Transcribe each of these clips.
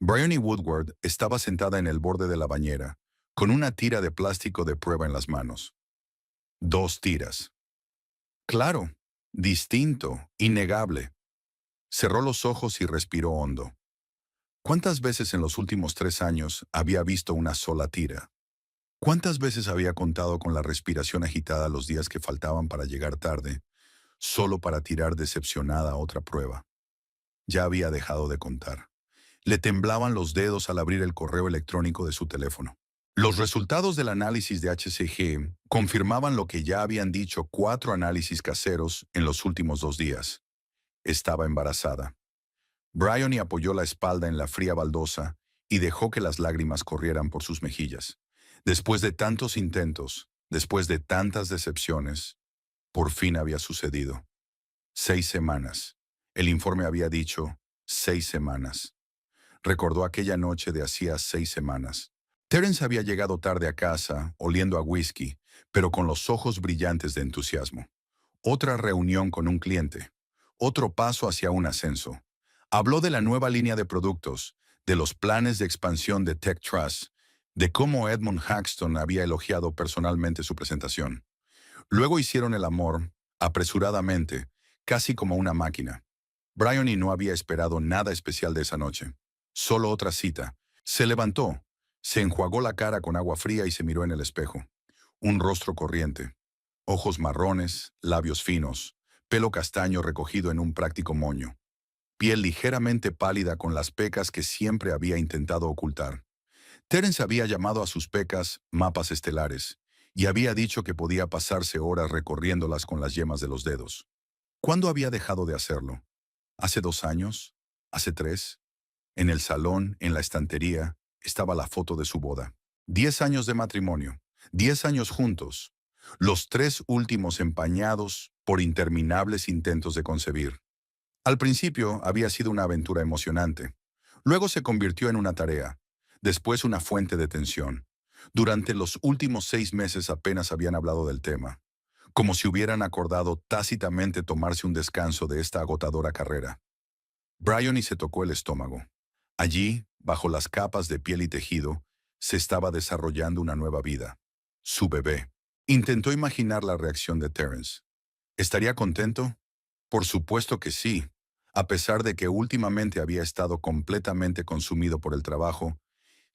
Bryony Woodward estaba sentada en el borde de la bañera, con una tira de plástico de prueba en las manos. Dos tiras. Claro, distinto, innegable. Cerró los ojos y respiró hondo. ¿Cuántas veces en los últimos 3 años había visto una sola tira? ¿Cuántas veces había contado con la respiración agitada los días que faltaban para llegar tarde, solo para tirar decepcionada a otra prueba? Ya había dejado de contar. Le temblaban los dedos al abrir el correo electrónico de su teléfono. Los resultados del análisis de HCG confirmaban lo que ya habían dicho 4 análisis caseros en los últimos 2 días. Estaba embarazada. Bryony apoyó la espalda en la fría baldosa y dejó que las lágrimas corrieran por sus mejillas. Después de tantos intentos, después de tantas decepciones, por fin había sucedido. 6 semanas. El informe había dicho 6 semanas. Recordó aquella noche de hacía 6 semanas. Terence había llegado tarde a casa, oliendo a whisky, pero con los ojos brillantes de entusiasmo. Otra reunión con un cliente. Otro paso hacia un ascenso. Habló de la nueva línea de productos, de los planes de expansión de Tech Trust, de cómo Edmund Haxton había elogiado personalmente su presentación. Luego hicieron el amor, apresuradamente, casi como una máquina. Bryony no había esperado nada especial de esa noche. Solo otra cita. Se levantó, se enjuagó la cara con agua fría y se miró en el espejo. Un rostro corriente. Ojos marrones, labios finos, pelo castaño recogido en un práctico moño. Piel ligeramente pálida con las pecas que siempre había intentado ocultar. Terence había llamado a sus pecas mapas estelares y había dicho que podía pasarse horas recorriéndolas con las yemas de los dedos. ¿Cuándo había dejado de hacerlo? ¿Hace 2 años? ¿Hace 3? En el salón, en la estantería, estaba la foto de su boda. 10 años de matrimonio, 10 años juntos, los 3 últimos empañados por interminables intentos de concebir. Al principio había sido una aventura emocionante. Luego se convirtió en una tarea, después una fuente de tensión. Durante los últimos 6 meses apenas habían hablado del tema, como si hubieran acordado tácitamente tomarse un descanso de esta agotadora carrera. Bryony se tocó el estómago. Allí, bajo las capas de piel y tejido, se estaba desarrollando una nueva vida. Su bebé. Intentó imaginar la reacción de Terence. ¿Estaría contento? Por supuesto que sí. A pesar de que últimamente había estado completamente consumido por el trabajo,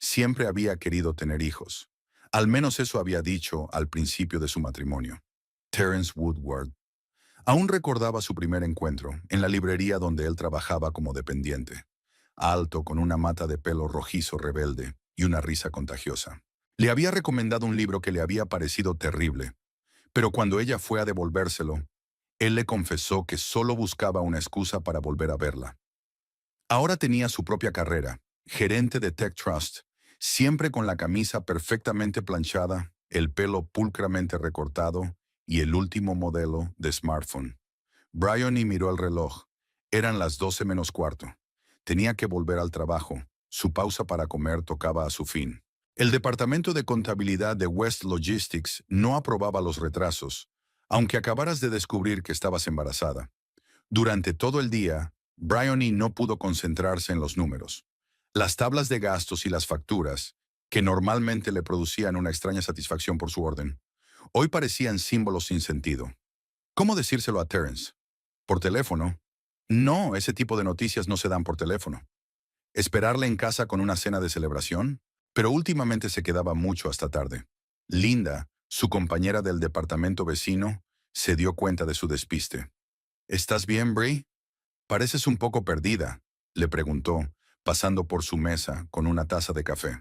siempre había querido tener hijos. Al menos eso había dicho al principio de su matrimonio. Terence Woodward. Aún recordaba su primer encuentro, en la librería donde él trabajaba como dependiente. Alto, con una mata de pelo rojizo rebelde y una risa contagiosa. Le había recomendado un libro que le había parecido terrible, pero cuando ella fue a devolvérselo, él le confesó que solo buscaba una excusa para volver a verla. Ahora tenía su propia carrera, gerente de Tech Trust, siempre con la camisa perfectamente planchada, el pelo pulcramente recortado y el último modelo de smartphone. Bryony miró el reloj. Eran las 12 menos cuarto. Tenía que volver al trabajo. Su pausa para comer tocaba a su fin. El departamento de contabilidad de West Logistics no aprobaba los retrasos, aunque acabaras de descubrir que estabas embarazada. Durante todo el día, Bryony no pudo concentrarse en los números. Las tablas de gastos y las facturas, que normalmente le producían una extraña satisfacción por su orden, hoy parecían símbolos sin sentido. ¿Cómo decírselo a Terence? ¿Por teléfono? No, ese tipo de noticias no se dan por teléfono. ¿Esperarle en casa con una cena de celebración? Pero últimamente se quedaba mucho hasta tarde. Linda, su compañera del departamento vecino, se dio cuenta de su despiste. ¿Estás bien, Brie? Pareces un poco perdida, le preguntó, pasando por su mesa con una taza de café.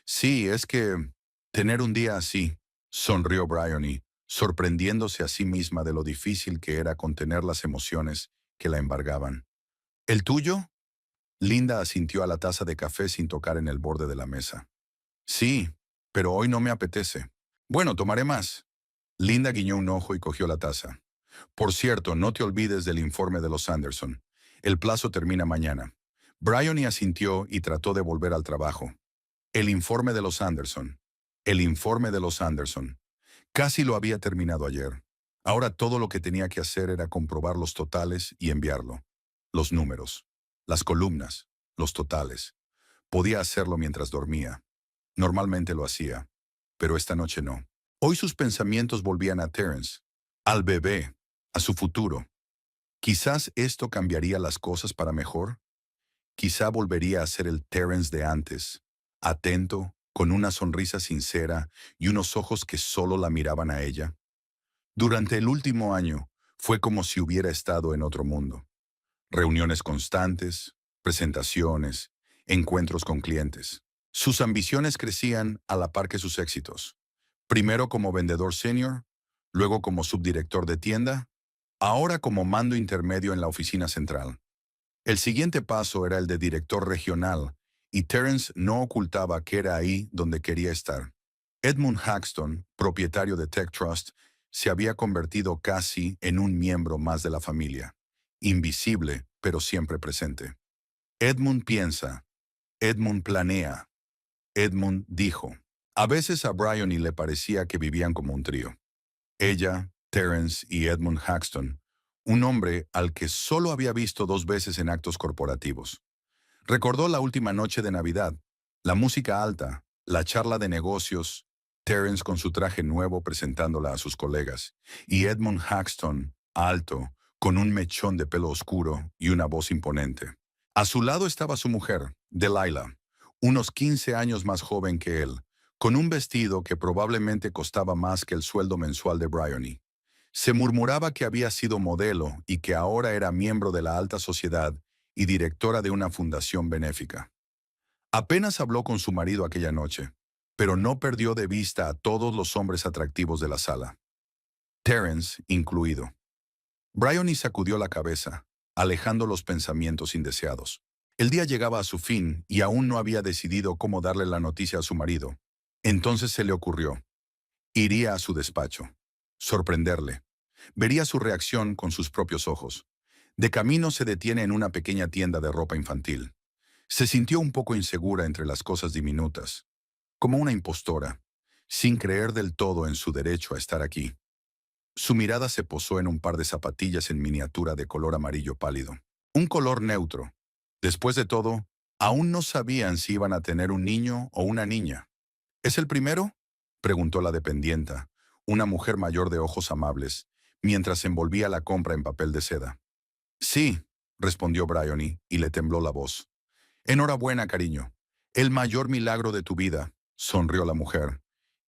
Sí, es que tener un día así, sonrió Bryony, sorprendiéndose a sí misma de lo difícil que era contener las emociones que la embargaban. ¿El tuyo? Linda asintió a la taza de café sin tocar en el borde de la mesa. Sí, pero hoy no me apetece. Bueno, tomaré más. Linda guiñó un ojo y cogió la taza. Por cierto, no te olvides del informe de los Anderson. El plazo termina mañana. Bryony asintió y trató de volver al trabajo. El informe de los Anderson. El informe de los Anderson. Casi lo había terminado ayer. Ahora todo lo que tenía que hacer era comprobar los totales y enviarlo. Los números, las columnas, los totales. Podía hacerlo mientras dormía. Normalmente lo hacía, pero esta noche no. Hoy sus pensamientos volvían a Terence, al bebé, a su futuro. Quizás esto cambiaría las cosas para mejor. Quizá volvería a ser el Terence de antes, atento, con una sonrisa sincera y unos ojos que solo la miraban a ella. Durante el último año, fue como si hubiera estado en otro mundo. Reuniones constantes, presentaciones, encuentros con clientes. Sus ambiciones crecían a la par que sus éxitos. Primero como vendedor senior, luego como subdirector de tienda, ahora como mando intermedio en la oficina central. El siguiente paso era el de director regional, y Terence no ocultaba que era ahí donde quería estar. Edmund Haxton, propietario de Tech Trust, se había convertido casi en un miembro más de la familia. Invisible, pero siempre presente. Edmund piensa, Edmund planea, Edmund dijo. A veces a Bryony le parecía que vivían como un trío. Ella, Terence y Edmund Haxton, un hombre al que solo había visto 2 veces en actos corporativos. Recordó la última noche de Navidad, la música alta, la charla de negocios, Terence con su traje nuevo presentándola a sus colegas, y Edmund Haxton, alto, con un mechón de pelo oscuro y una voz imponente. A su lado estaba su mujer, Delilah, unos 15 años más joven que él, con un vestido que probablemente costaba más que el sueldo mensual de Bryony. Se murmuraba que había sido modelo y que ahora era miembro de la alta sociedad y directora de una fundación benéfica. Apenas habló con su marido aquella noche, pero no perdió de vista a todos los hombres atractivos de la sala, Terence incluido. Bryony sacudió la cabeza, alejando los pensamientos indeseados. El día llegaba a su fin y aún no había decidido cómo darle la noticia a su marido. Entonces se le ocurrió. Iría a su despacho. Sorprenderle. Vería su reacción con sus propios ojos. De camino se detiene en una pequeña tienda de ropa infantil. Se sintió un poco insegura entre las cosas diminutas, como una impostora, sin creer del todo en su derecho a estar aquí. Su mirada se posó en un par de zapatillas en miniatura de color amarillo pálido. Un color neutro. Después de todo, aún no sabían si iban a tener un niño o una niña. ¿Es el primero?, preguntó la dependienta, una mujer mayor de ojos amables, mientras envolvía la compra en papel de seda. Sí, respondió Bryony, y le tembló la voz. Enhorabuena, cariño. El mayor milagro de tu vida, sonrió la mujer.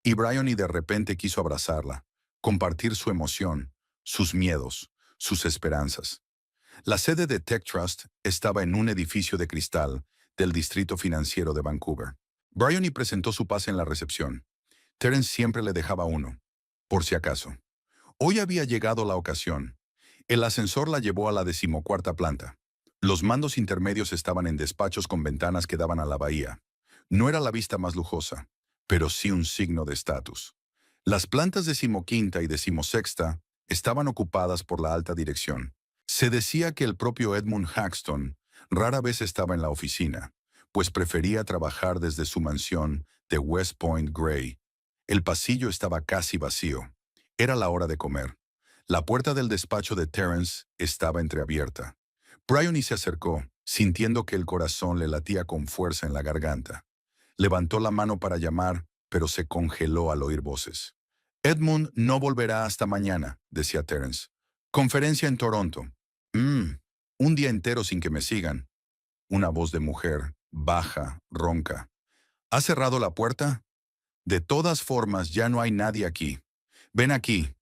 Y Bryony de repente quiso abrazarla, compartir su emoción, sus miedos, sus esperanzas. La sede de Tech Trust estaba en un edificio de cristal del distrito financiero de Vancouver. Bryony presentó su pase en la recepción. Terence siempre le dejaba uno, por si acaso. Hoy había llegado la ocasión. El ascensor la llevó a la 14ª planta. Los mandos intermedios estaban en despachos con ventanas que daban a la bahía. No era la vista más lujosa, pero sí un signo de estatus. Las plantas 15ª y 16ª estaban ocupadas por la alta dirección. Se decía que el propio Edmund Haxton rara vez estaba en la oficina, pues prefería trabajar desde su mansión de West Point Grey. El pasillo estaba casi vacío. Era la hora de comer. La puerta del despacho de Terence estaba entreabierta. Bryony se acercó, sintiendo que el corazón le latía con fuerza en la garganta. Levantó la mano para llamar, pero se congeló al oír voces. Edmund no volverá hasta mañana, decía Terence. Conferencia en Toronto. Un día entero sin que me sigan. Una voz de mujer, baja, ronca. ¿Has cerrado la puerta? De todas formas, ya no hay nadie aquí. Ven aquí.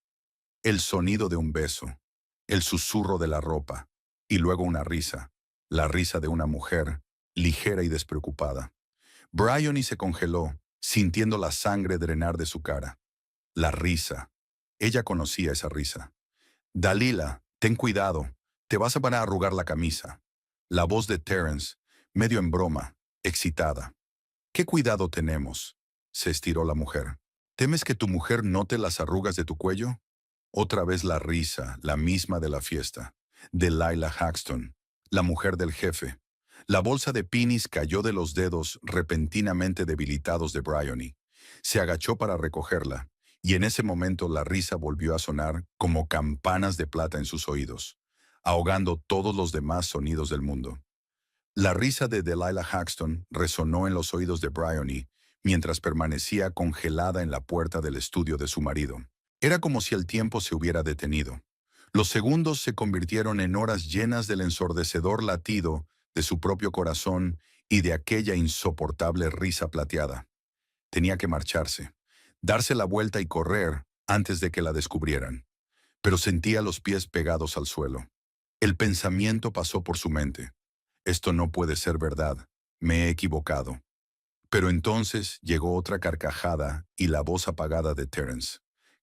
El sonido de un beso, el susurro de la ropa, y luego una risa, la risa de una mujer, ligera y despreocupada. Bryony se congeló, sintiendo la sangre drenar de su cara. La risa. Ella conocía esa risa. Dalila, ten cuidado, te vas a van a arrugar la camisa. La voz de Terence, medio en broma, excitada. ¿Qué cuidado tenemos?, se estiró la mujer. ¿Temes que tu mujer note las arrugas de tu cuello? Otra vez la risa, la misma de la fiesta. Delilah Haxton, la mujer del jefe. La bolsa de Pinis cayó de los dedos repentinamente debilitados de Bryony. Se agachó para recogerla, y en ese momento la risa volvió a sonar como campanas de plata en sus oídos, ahogando todos los demás sonidos del mundo. La risa de Delilah Haxton resonó en los oídos de Bryony mientras permanecía congelada en la puerta del estudio de su marido. Era como si el tiempo se hubiera detenido. Los segundos se convirtieron en horas llenas del ensordecedor latido de su propio corazón y de aquella insoportable risa plateada. Tenía que marcharse, darse la vuelta y correr antes de que la descubrieran. Pero sentía los pies pegados al suelo. El pensamiento pasó por su mente. Esto no puede ser verdad. Me he equivocado. Pero entonces llegó otra carcajada y la voz apagada de Terence.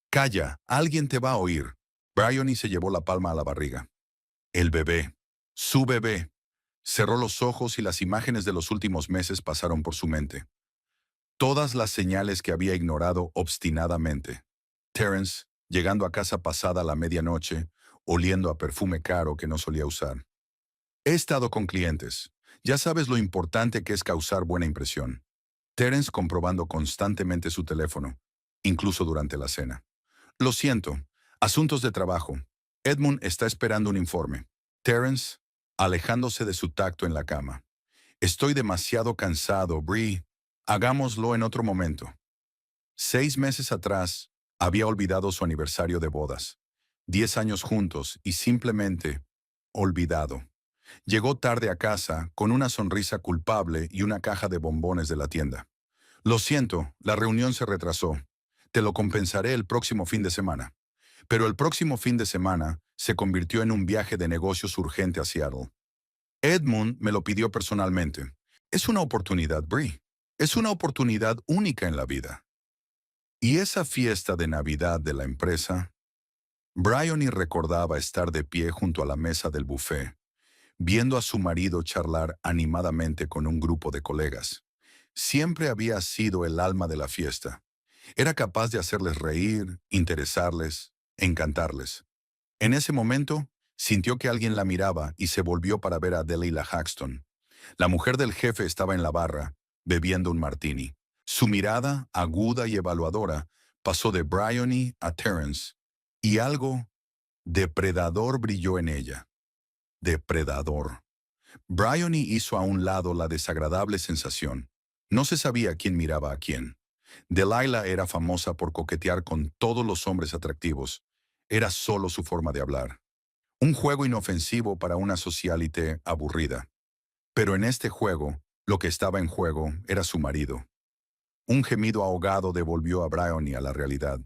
«Calla, alguien te va a oír». Bryony se llevó la palma a la barriga. El bebé. Su bebé. Cerró los ojos y las imágenes de los últimos meses pasaron por su mente. Todas las señales que había ignorado obstinadamente. Terence, llegando a casa pasada la medianoche, oliendo a perfume caro que no solía usar. He estado con clientes. Ya sabes lo importante que es causar buena impresión. Terence comprobando constantemente su teléfono, incluso durante la cena. Lo siento. Asuntos de trabajo. Edmund está esperando un informe. Terence, alejándose de su tacto en la cama. Estoy demasiado cansado, Bree. Hagámoslo en otro momento. 6 meses atrás, había olvidado su aniversario de bodas. 10 años juntos y simplemente olvidado. Llegó tarde a casa con una sonrisa culpable y una caja de bombones de la tienda. Lo siento, la reunión se retrasó. Te lo compensaré el próximo fin de semana. Pero el próximo fin de semana se convirtió en un viaje de negocios urgente a Seattle. Edmund me lo pidió personalmente. Es una oportunidad, Bree. Es una oportunidad única en la vida. Y esa fiesta de Navidad de la empresa, Bryony recordaba estar de pie junto a la mesa del buffet, viendo a su marido charlar animadamente con un grupo de colegas. Siempre había sido el alma de la fiesta. Era capaz de hacerles reír, interesarles, encantarles. En ese momento, sintió que alguien la miraba y se volvió para ver a Delilah Haxton. La mujer del jefe estaba en la barra, bebiendo un martini. Su mirada, aguda y evaluadora, pasó de Bryony a Terence, y algo depredador brilló en ella. Depredador. Bryony hizo a un lado la desagradable sensación. No se sabía quién miraba a quién. Delilah era famosa por coquetear con todos los hombres atractivos. Era solo su forma de hablar. Un juego inofensivo para una socialité aburrida. Pero en este juego, lo que estaba en juego era su marido. Un gemido ahogado devolvió a Bryony a la realidad.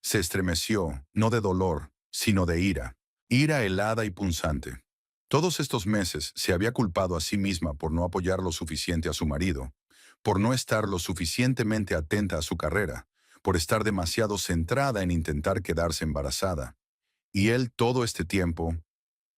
Se estremeció, no de dolor, sino de ira. Ira helada y punzante. Todos estos meses se había culpado a sí misma por no apoyar lo suficiente a su marido, por no estar lo suficientemente atenta a su carrera, por estar demasiado centrada en intentar quedarse embarazada. Y él todo este tiempo,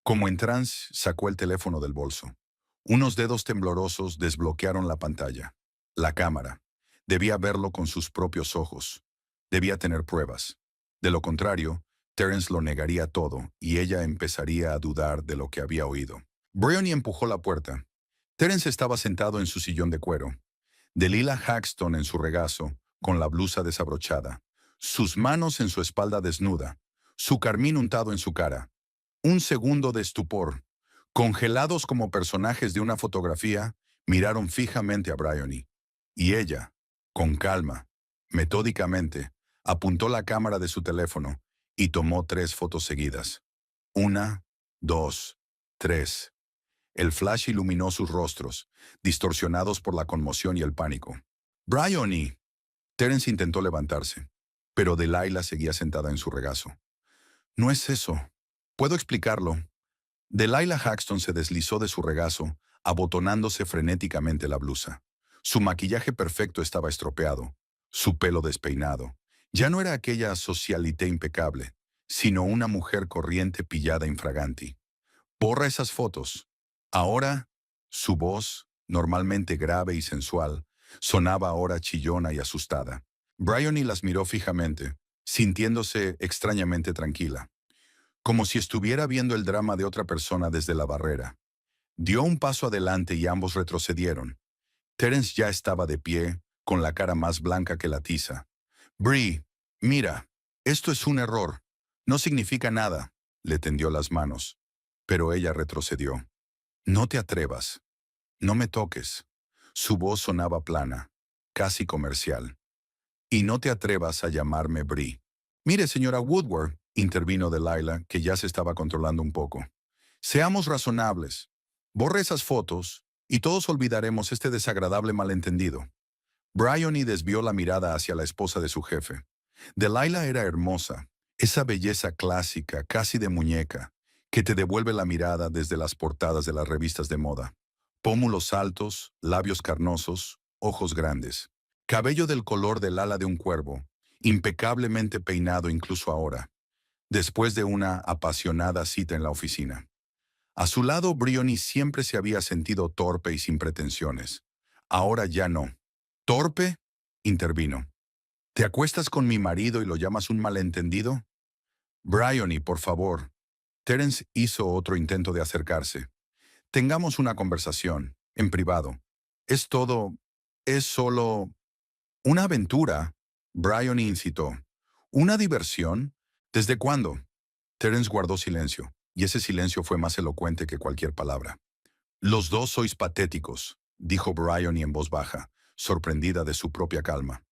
como en trance, sacó el teléfono del bolso. Unos dedos temblorosos desbloquearon la pantalla. La cámara. Debía verlo con sus propios ojos. Debía tener pruebas. De lo contrario, Terence lo negaría todo y ella empezaría a dudar de lo que había oído. Bryony empujó la puerta. Terence estaba sentado en su sillón de cuero. Delilah Haxton en su regazo, con la blusa desabrochada. Sus manos en su espalda desnuda. Su carmín untado en su cara. Un segundo de estupor. Congelados como personajes de una fotografía, miraron fijamente a Bryony. Y ella, con calma, metódicamente, apuntó la cámara de su teléfono y tomó 3 fotos seguidas. 1, 2, 3. El flash iluminó sus rostros, distorsionados por la conmoción y el pánico. «Bryony». Terence intentó levantarse, pero Delilah seguía sentada en su regazo. «No es eso. Puedo explicarlo». Delilah Haxton se deslizó de su regazo, abotonándose frenéticamente la blusa. Su maquillaje perfecto estaba estropeado, su pelo despeinado. Ya no era aquella socialité impecable, sino una mujer corriente pillada infraganti. «Borra esas fotos». Ahora, su voz, normalmente grave y sensual, sonaba ahora chillona y asustada. Bryony las miró fijamente, sintiéndose extrañamente tranquila, como si estuviera viendo el drama de otra persona desde la barrera. Dio un paso adelante y ambos retrocedieron. Terence ya estaba de pie, con la cara más blanca que la tiza. «Bree, mira, esto es un error. No significa nada», le tendió las manos. Pero ella retrocedió. «No te atrevas». No me toques. Su voz sonaba plana, casi comercial. Y no te atrevas a llamarme Bree. Mire, señora Woodward, intervino Delilah, que ya se estaba controlando un poco. Seamos razonables. Borre esas fotos y todos olvidaremos este desagradable malentendido. Bryony desvió la mirada hacia la esposa de su jefe. Delilah era hermosa, esa belleza clásica, casi de muñeca, que te devuelve la mirada desde las portadas de las revistas de moda. Pómulos altos, labios carnosos, ojos grandes. Cabello del color del ala de un cuervo, impecablemente peinado incluso ahora, después de una apasionada cita en la oficina. A su lado, Bryony siempre se había sentido torpe y sin pretensiones. Ahora ya no. ¿Torpe? Intervino. ¿Te acuestas con mi marido y lo llamas un malentendido? Bryony, por favor. Terence hizo otro intento de acercarse. Tengamos una conversación, en privado. Es solo una aventura. Bryony incitó. ¿Una diversión? ¿Desde cuándo? Terence guardó silencio, y ese silencio fue más elocuente que cualquier palabra. Los dos sois patéticos, dijo Bryony en voz baja, sorprendida de su propia calma.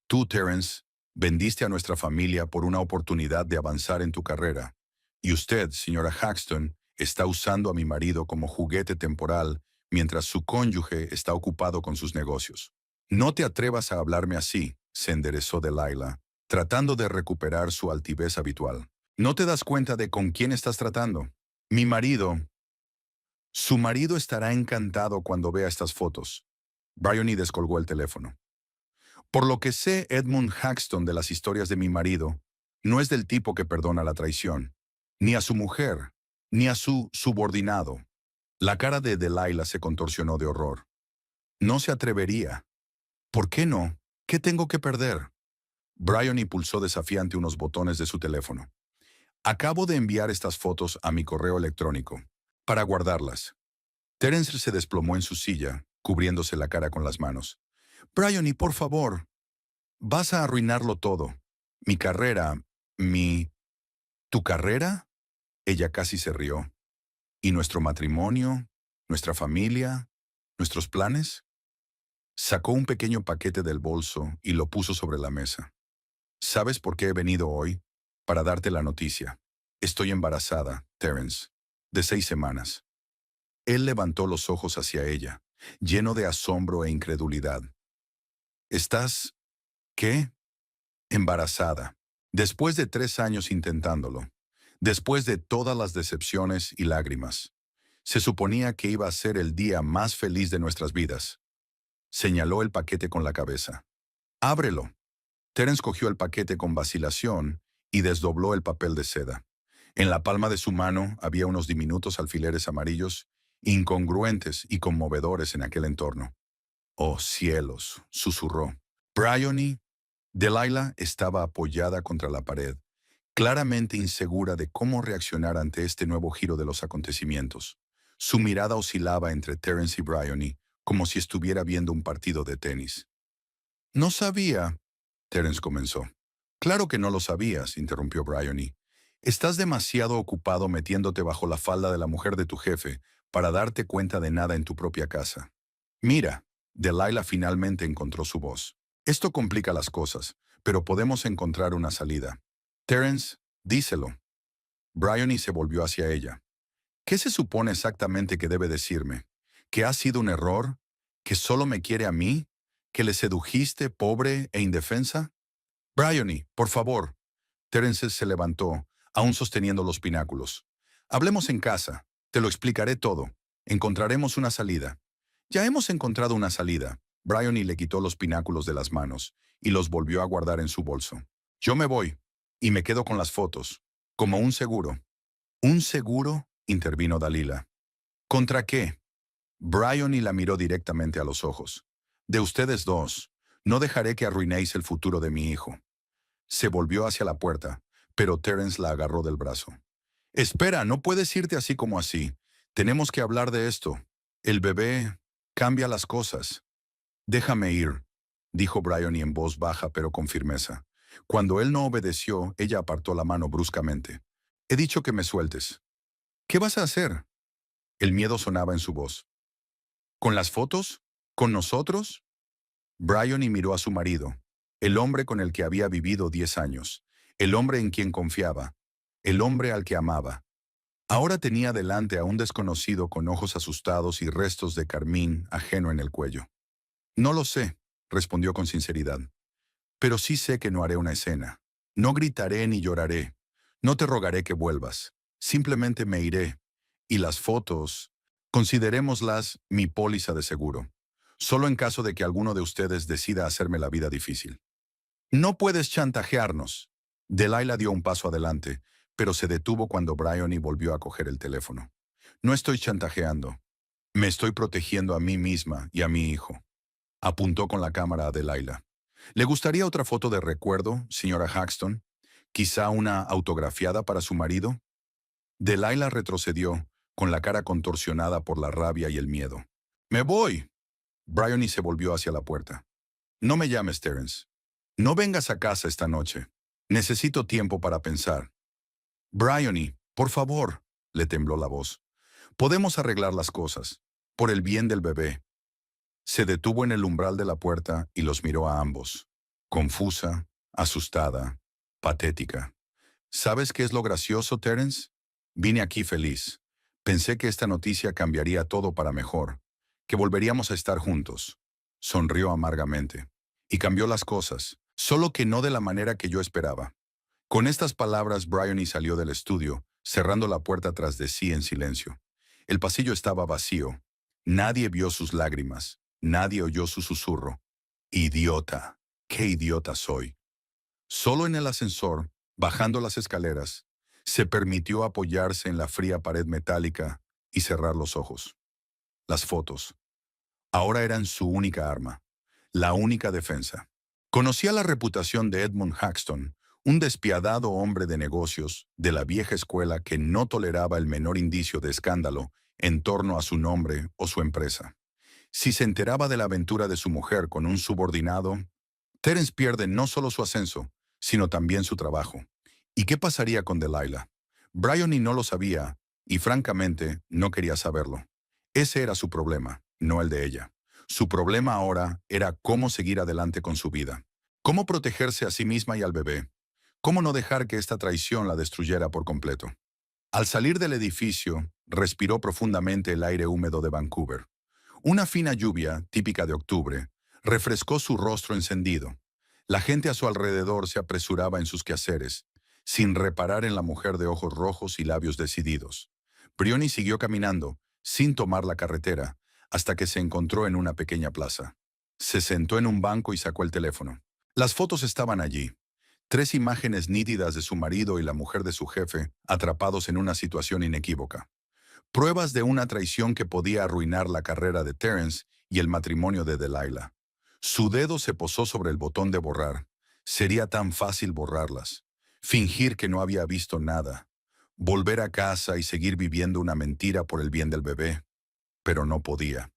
Tú, Terence, vendiste a nuestra familia por una oportunidad de avanzar en tu carrera. Y usted, señora Haxton, está usando a mi marido como juguete temporal mientras su cónyuge está ocupado con sus negocios. No te atrevas a hablarme así, se enderezó Delilah, tratando de recuperar su altivez habitual. ¿No te das cuenta de con quién estás tratando? Mi marido. Su marido estará encantado cuando vea estas fotos. Bryony descolgó el teléfono. Por lo que sé, Edmund Haxton de las historias de mi marido, no es del tipo que perdona la traición, ni a su mujer, ni a su subordinado. La cara de Delilah se contorsionó de horror. No se atrevería. ¿Por qué no? ¿Qué tengo que perder? Bryony pulsó desafiante unos botones de su teléfono. Acabo de enviar estas fotos a mi correo electrónico, para guardarlas. Terence se desplomó en su silla, cubriéndose la cara con las manos. Bryony, por favor. Vas a arruinarlo todo. Mi carrera, ¿Tu carrera? Ella casi se rió. ¿Y nuestro matrimonio? ¿Nuestra familia? ¿Nuestros planes? Sacó un pequeño paquete del bolso y lo puso sobre la mesa. ¿Sabes por qué he venido hoy? Para darte la noticia. Estoy embarazada, Terence, de 6 semanas. Él levantó los ojos hacia ella, lleno de asombro e incredulidad. ¿Estás, qué? Embarazada. Después de 3 años intentándolo. Después de todas las decepciones y lágrimas. Se suponía que iba a ser el día más feliz de nuestras vidas. Señaló el paquete con la cabeza. Ábrelo. Terence cogió el paquete con vacilación y desdobló el papel de seda. En la palma de su mano había unos diminutos alfileres amarillos, incongruentes y conmovedores en aquel entorno. «Oh, cielos», susurró. Bryony. Delilah estaba apoyada contra la pared, claramente insegura de cómo reaccionar ante este nuevo giro de los acontecimientos. Su mirada oscilaba entre Terence y Bryony, como si estuviera viendo un partido de tenis. «No sabía», Terence comenzó. «Claro que no lo sabías», interrumpió Bryony. «Estás demasiado ocupado metiéndote bajo la falda de la mujer de tu jefe para darte cuenta de nada en tu propia casa. Mira», Delilah finalmente encontró su voz. «Esto complica las cosas, pero podemos encontrar una salida. Terence, díselo». Bryony se volvió hacia ella. «¿Qué se supone exactamente que debe decirme? ¿Que ha sido un error? ¿Que solo me quiere a mí? ¿Que le sedujiste, pobre e indefensa?» «Bryony, por favor». Terence se levantó, aún sosteniendo los pináculos. «Hablemos en casa. Te lo explicaré todo. Encontraremos una salida». «Ya hemos encontrado una salida». Bryony le quitó los pináculos de las manos y los volvió a guardar en su bolso. «Yo me voy y me quedo con las fotos, como un seguro». «¿Un seguro?», intervino Delilah. «¿Contra qué?» Bryony la miró directamente a los ojos. «De ustedes dos. No dejaré que arruinéis el futuro de mi hijo». Se volvió hacia la puerta, pero Terence la agarró del brazo. «Espera, no puedes irte así como así. Tenemos que hablar de esto. El bebé cambia las cosas». «Déjame ir», dijo Bryony en voz baja pero con firmeza. Cuando él no obedeció, ella apartó la mano bruscamente. «He dicho que me sueltes». «¿Qué vas a hacer?» El miedo sonaba en su voz. ¿Con las fotos? ¿Con nosotros? Bryony miró a su marido, el hombre con el que había vivido 10 años, el hombre en quien confiaba, el hombre al que amaba. Ahora tenía delante a un desconocido con ojos asustados y restos de carmín ajeno en el cuello. No lo sé, respondió con sinceridad, pero sí sé que no haré una escena. No gritaré ni lloraré. No te rogaré que vuelvas. Simplemente me iré. Y las fotos, considerémoslas mi póliza de seguro. Solo en caso de que alguno de ustedes decida hacerme la vida difícil. No puedes chantajearnos. Delilah dio un paso adelante, pero se detuvo cuando Bryony volvió a coger el teléfono. No estoy chantajeando. Me estoy protegiendo a mí misma y a mi hijo. Apuntó con la cámara a Delilah. ¿Le gustaría otra foto de recuerdo, señora Haxton? ¿Quizá una autografiada para su marido? Delilah retrocedió, con la cara contorsionada por la rabia y el miedo. ¡Me voy! Bryony se volvió hacia la puerta. No me llames, Terence. No vengas a casa esta noche. Necesito tiempo para pensar. Bryony, por favor, le tembló la voz. Podemos arreglar las cosas. Por el bien del bebé. Se detuvo en el umbral de la puerta y los miró a ambos. Confusa, asustada, patética. ¿Sabes qué es lo gracioso, Terence? Vine aquí feliz. Pensé que esta noticia cambiaría todo para mejor, que volveríamos a estar juntos. Sonrió amargamente. Y cambió las cosas, solo que no de la manera que yo esperaba. Con estas palabras, Bryony salió del estudio, cerrando la puerta tras de sí en silencio. El pasillo estaba vacío. Nadie vio sus lágrimas. Nadie oyó su susurro. Idiota. ¡Qué idiota soy! Solo en el ascensor, bajando las escaleras, se permitió apoyarse en la fría pared metálica y cerrar los ojos. Las fotos. Ahora eran su única arma, la única defensa. Conocía la reputación de Edmund Haxton, un despiadado hombre de negocios de la vieja escuela que no toleraba el menor indicio de escándalo en torno a su nombre o su empresa. Si se enteraba de la aventura de su mujer con un subordinado, Terence pierde no solo su ascenso, sino también su trabajo. ¿Y qué pasaría con Delilah? Bryony no lo sabía y francamente no quería saberlo. Ese era su problema, no el de ella. Su problema ahora era cómo seguir adelante con su vida. Cómo protegerse a sí misma y al bebé. Cómo no dejar que esta traición la destruyera por completo. Al salir del edificio, respiró profundamente el aire húmedo de Vancouver. Una fina lluvia, típica de octubre, refrescó su rostro encendido. La gente a su alrededor se apresuraba en sus quehaceres, sin reparar en la mujer de ojos rojos y labios decididos. Bryony siguió caminando, sin tomar la carretera, hasta que se encontró en una pequeña plaza. Se sentó en un banco y sacó el teléfono. Las fotos estaban allí. 3 imágenes nítidas de su marido y la mujer de su jefe, atrapados en una situación inequívoca. Pruebas de una traición que podía arruinar la carrera de Terence y el matrimonio de Delilah. Su dedo se posó sobre el botón de borrar. Sería tan fácil borrarlas. Fingir que no había visto nada. Volver a casa y seguir viviendo una mentira por el bien del bebé. Pero no podía.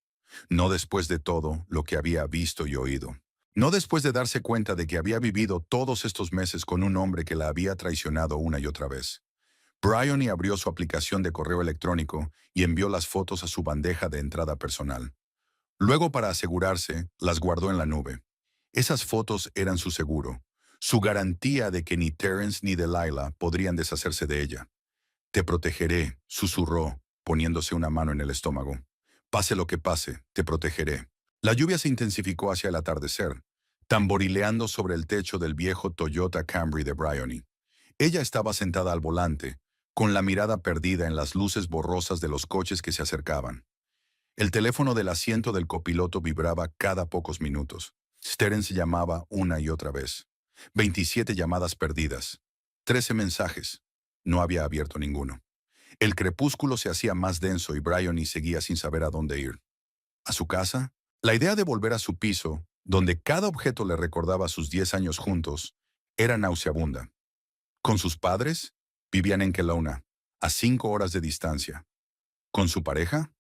No después de todo lo que había visto y oído. No después de darse cuenta de que había vivido todos estos meses con un hombre que la había traicionado una y otra vez. Bryony abrió su aplicación de correo electrónico y envió las fotos a su bandeja de entrada personal. Luego, para asegurarse, las guardó en la nube. Esas fotos eran su seguro, su garantía de que ni Terence ni Delilah podrían deshacerse de ella. Te protegeré, susurró, poniéndose una mano en el estómago. Pase lo que pase, te protegeré. La lluvia se intensificó hacia el atardecer, tamborileando sobre el techo del viejo Toyota Camry de Bryony. Ella estaba sentada al volante, con la mirada perdida en las luces borrosas de los coches que se acercaban. El teléfono del asiento del copiloto vibraba cada pocos minutos. Terence llamaba una y otra vez. 27 llamadas perdidas. 13 mensajes. No había abierto ninguno. El crepúsculo se hacía más denso y Bryony seguía sin saber a dónde ir. ¿A su casa? La idea de volver a su piso, donde cada objeto le recordaba sus 10 años juntos, era nauseabunda. ¿Con sus padres? Vivían en Kelowna, a 5 horas de distancia. ¿Con su pareja?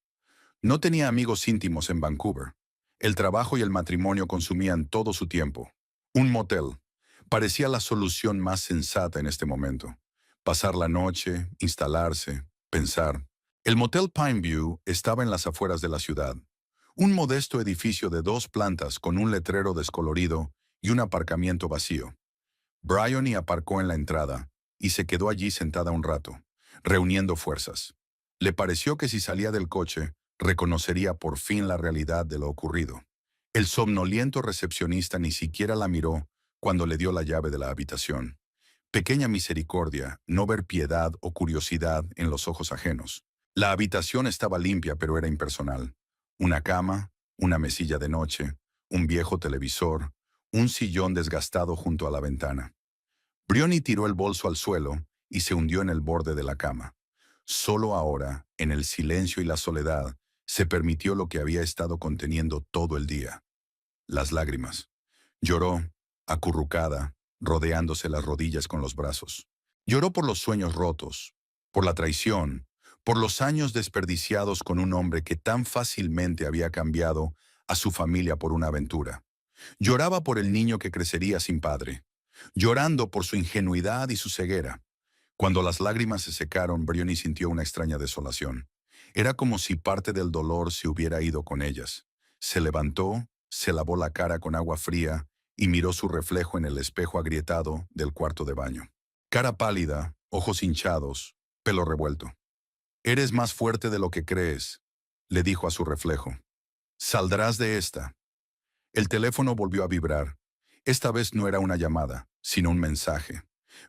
No tenía amigos íntimos en Vancouver. El trabajo y el matrimonio consumían todo su tiempo. Un motel. Parecía la solución más sensata en este momento. Pasar la noche, instalarse, pensar. El motel Pineview estaba en las afueras de la ciudad. Un modesto edificio de 2 plantas con un letrero descolorido y un aparcamiento vacío. Bryony aparcó en la entrada y se quedó allí sentada un rato, reuniendo fuerzas. Le pareció que si salía del coche, reconocería por fin la realidad de lo ocurrido. El somnoliento recepcionista ni siquiera la miró cuando le dio la llave de la habitación. Pequeña misericordia, no ver piedad o curiosidad en los ojos ajenos. La habitación estaba limpia, pero era impersonal. Una cama, una mesilla de noche, un viejo televisor, un sillón desgastado junto a la ventana. Bryony tiró el bolso al suelo y se hundió en el borde de la cama. Solo ahora, en el silencio y la soledad, se permitió lo que había estado conteniendo todo el día: las lágrimas. Lloró, acurrucada, rodeándose las rodillas con los brazos. Lloró por los sueños rotos, por la traición, por los años desperdiciados con un hombre que tan fácilmente había cambiado a su familia por una aventura. Lloraba por el niño que crecería sin padre, llorando por su ingenuidad y su ceguera. Cuando las lágrimas se secaron, Bryony sintió una extraña desolación. Era como si parte del dolor se hubiera ido con ellas. Se levantó, se lavó la cara con agua fría y miró su reflejo en el espejo agrietado del cuarto de baño. Cara pálida, ojos hinchados, pelo revuelto. «Eres más fuerte de lo que crees», le dijo a su reflejo. «Saldrás de esta». El teléfono volvió a vibrar. Esta vez no era una llamada, sino un mensaje.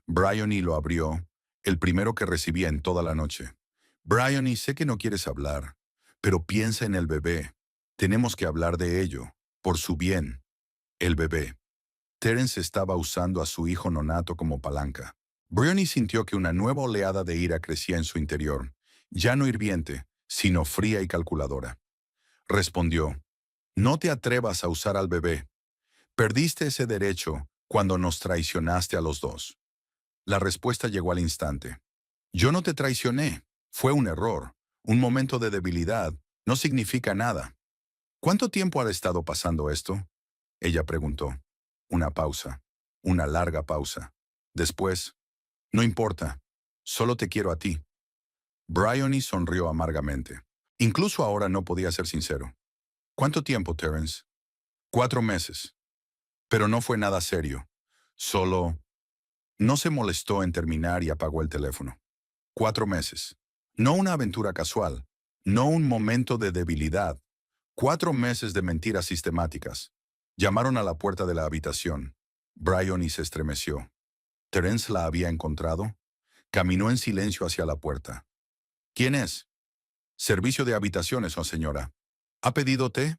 Bryony lo abrió, el primero que recibía en toda la noche. «Bryony, sé que no quieres hablar, pero piensa en el bebé. Tenemos que hablar de ello, por su bien». El bebé. Terence estaba usando a su hijo nonato como palanca. Bryony sintió que una nueva oleada de ira crecía en su interior, ya no hirviente, sino fría y calculadora. Respondió: «No te atrevas a usar al bebé. Perdiste ese derecho cuando nos traicionaste a los dos». La respuesta llegó al instante. «Yo no te traicioné. Fue un error. Un momento de debilidad. No significa nada». «¿Cuánto tiempo ha estado pasando esto?», ella preguntó. Una pausa. Una larga pausa. Después: «No importa. Solo te quiero a ti». Bryony sonrió amargamente. Incluso ahora no podía ser sincero. «¿Cuánto tiempo, Terence?». «4 meses». Pero no fue nada serio. Solo... No se molestó en terminar y apagó el teléfono. 4 meses. No una aventura casual. No un momento de debilidad. 4 meses de mentiras sistemáticas. Llamaron a la puerta de la habitación. Bryony se estremeció. ¿Terence la había encontrado? Caminó en silencio hacia la puerta. «¿Quién es?». «Servicio de habitaciones, oh señora». «¿Ha pedido té?».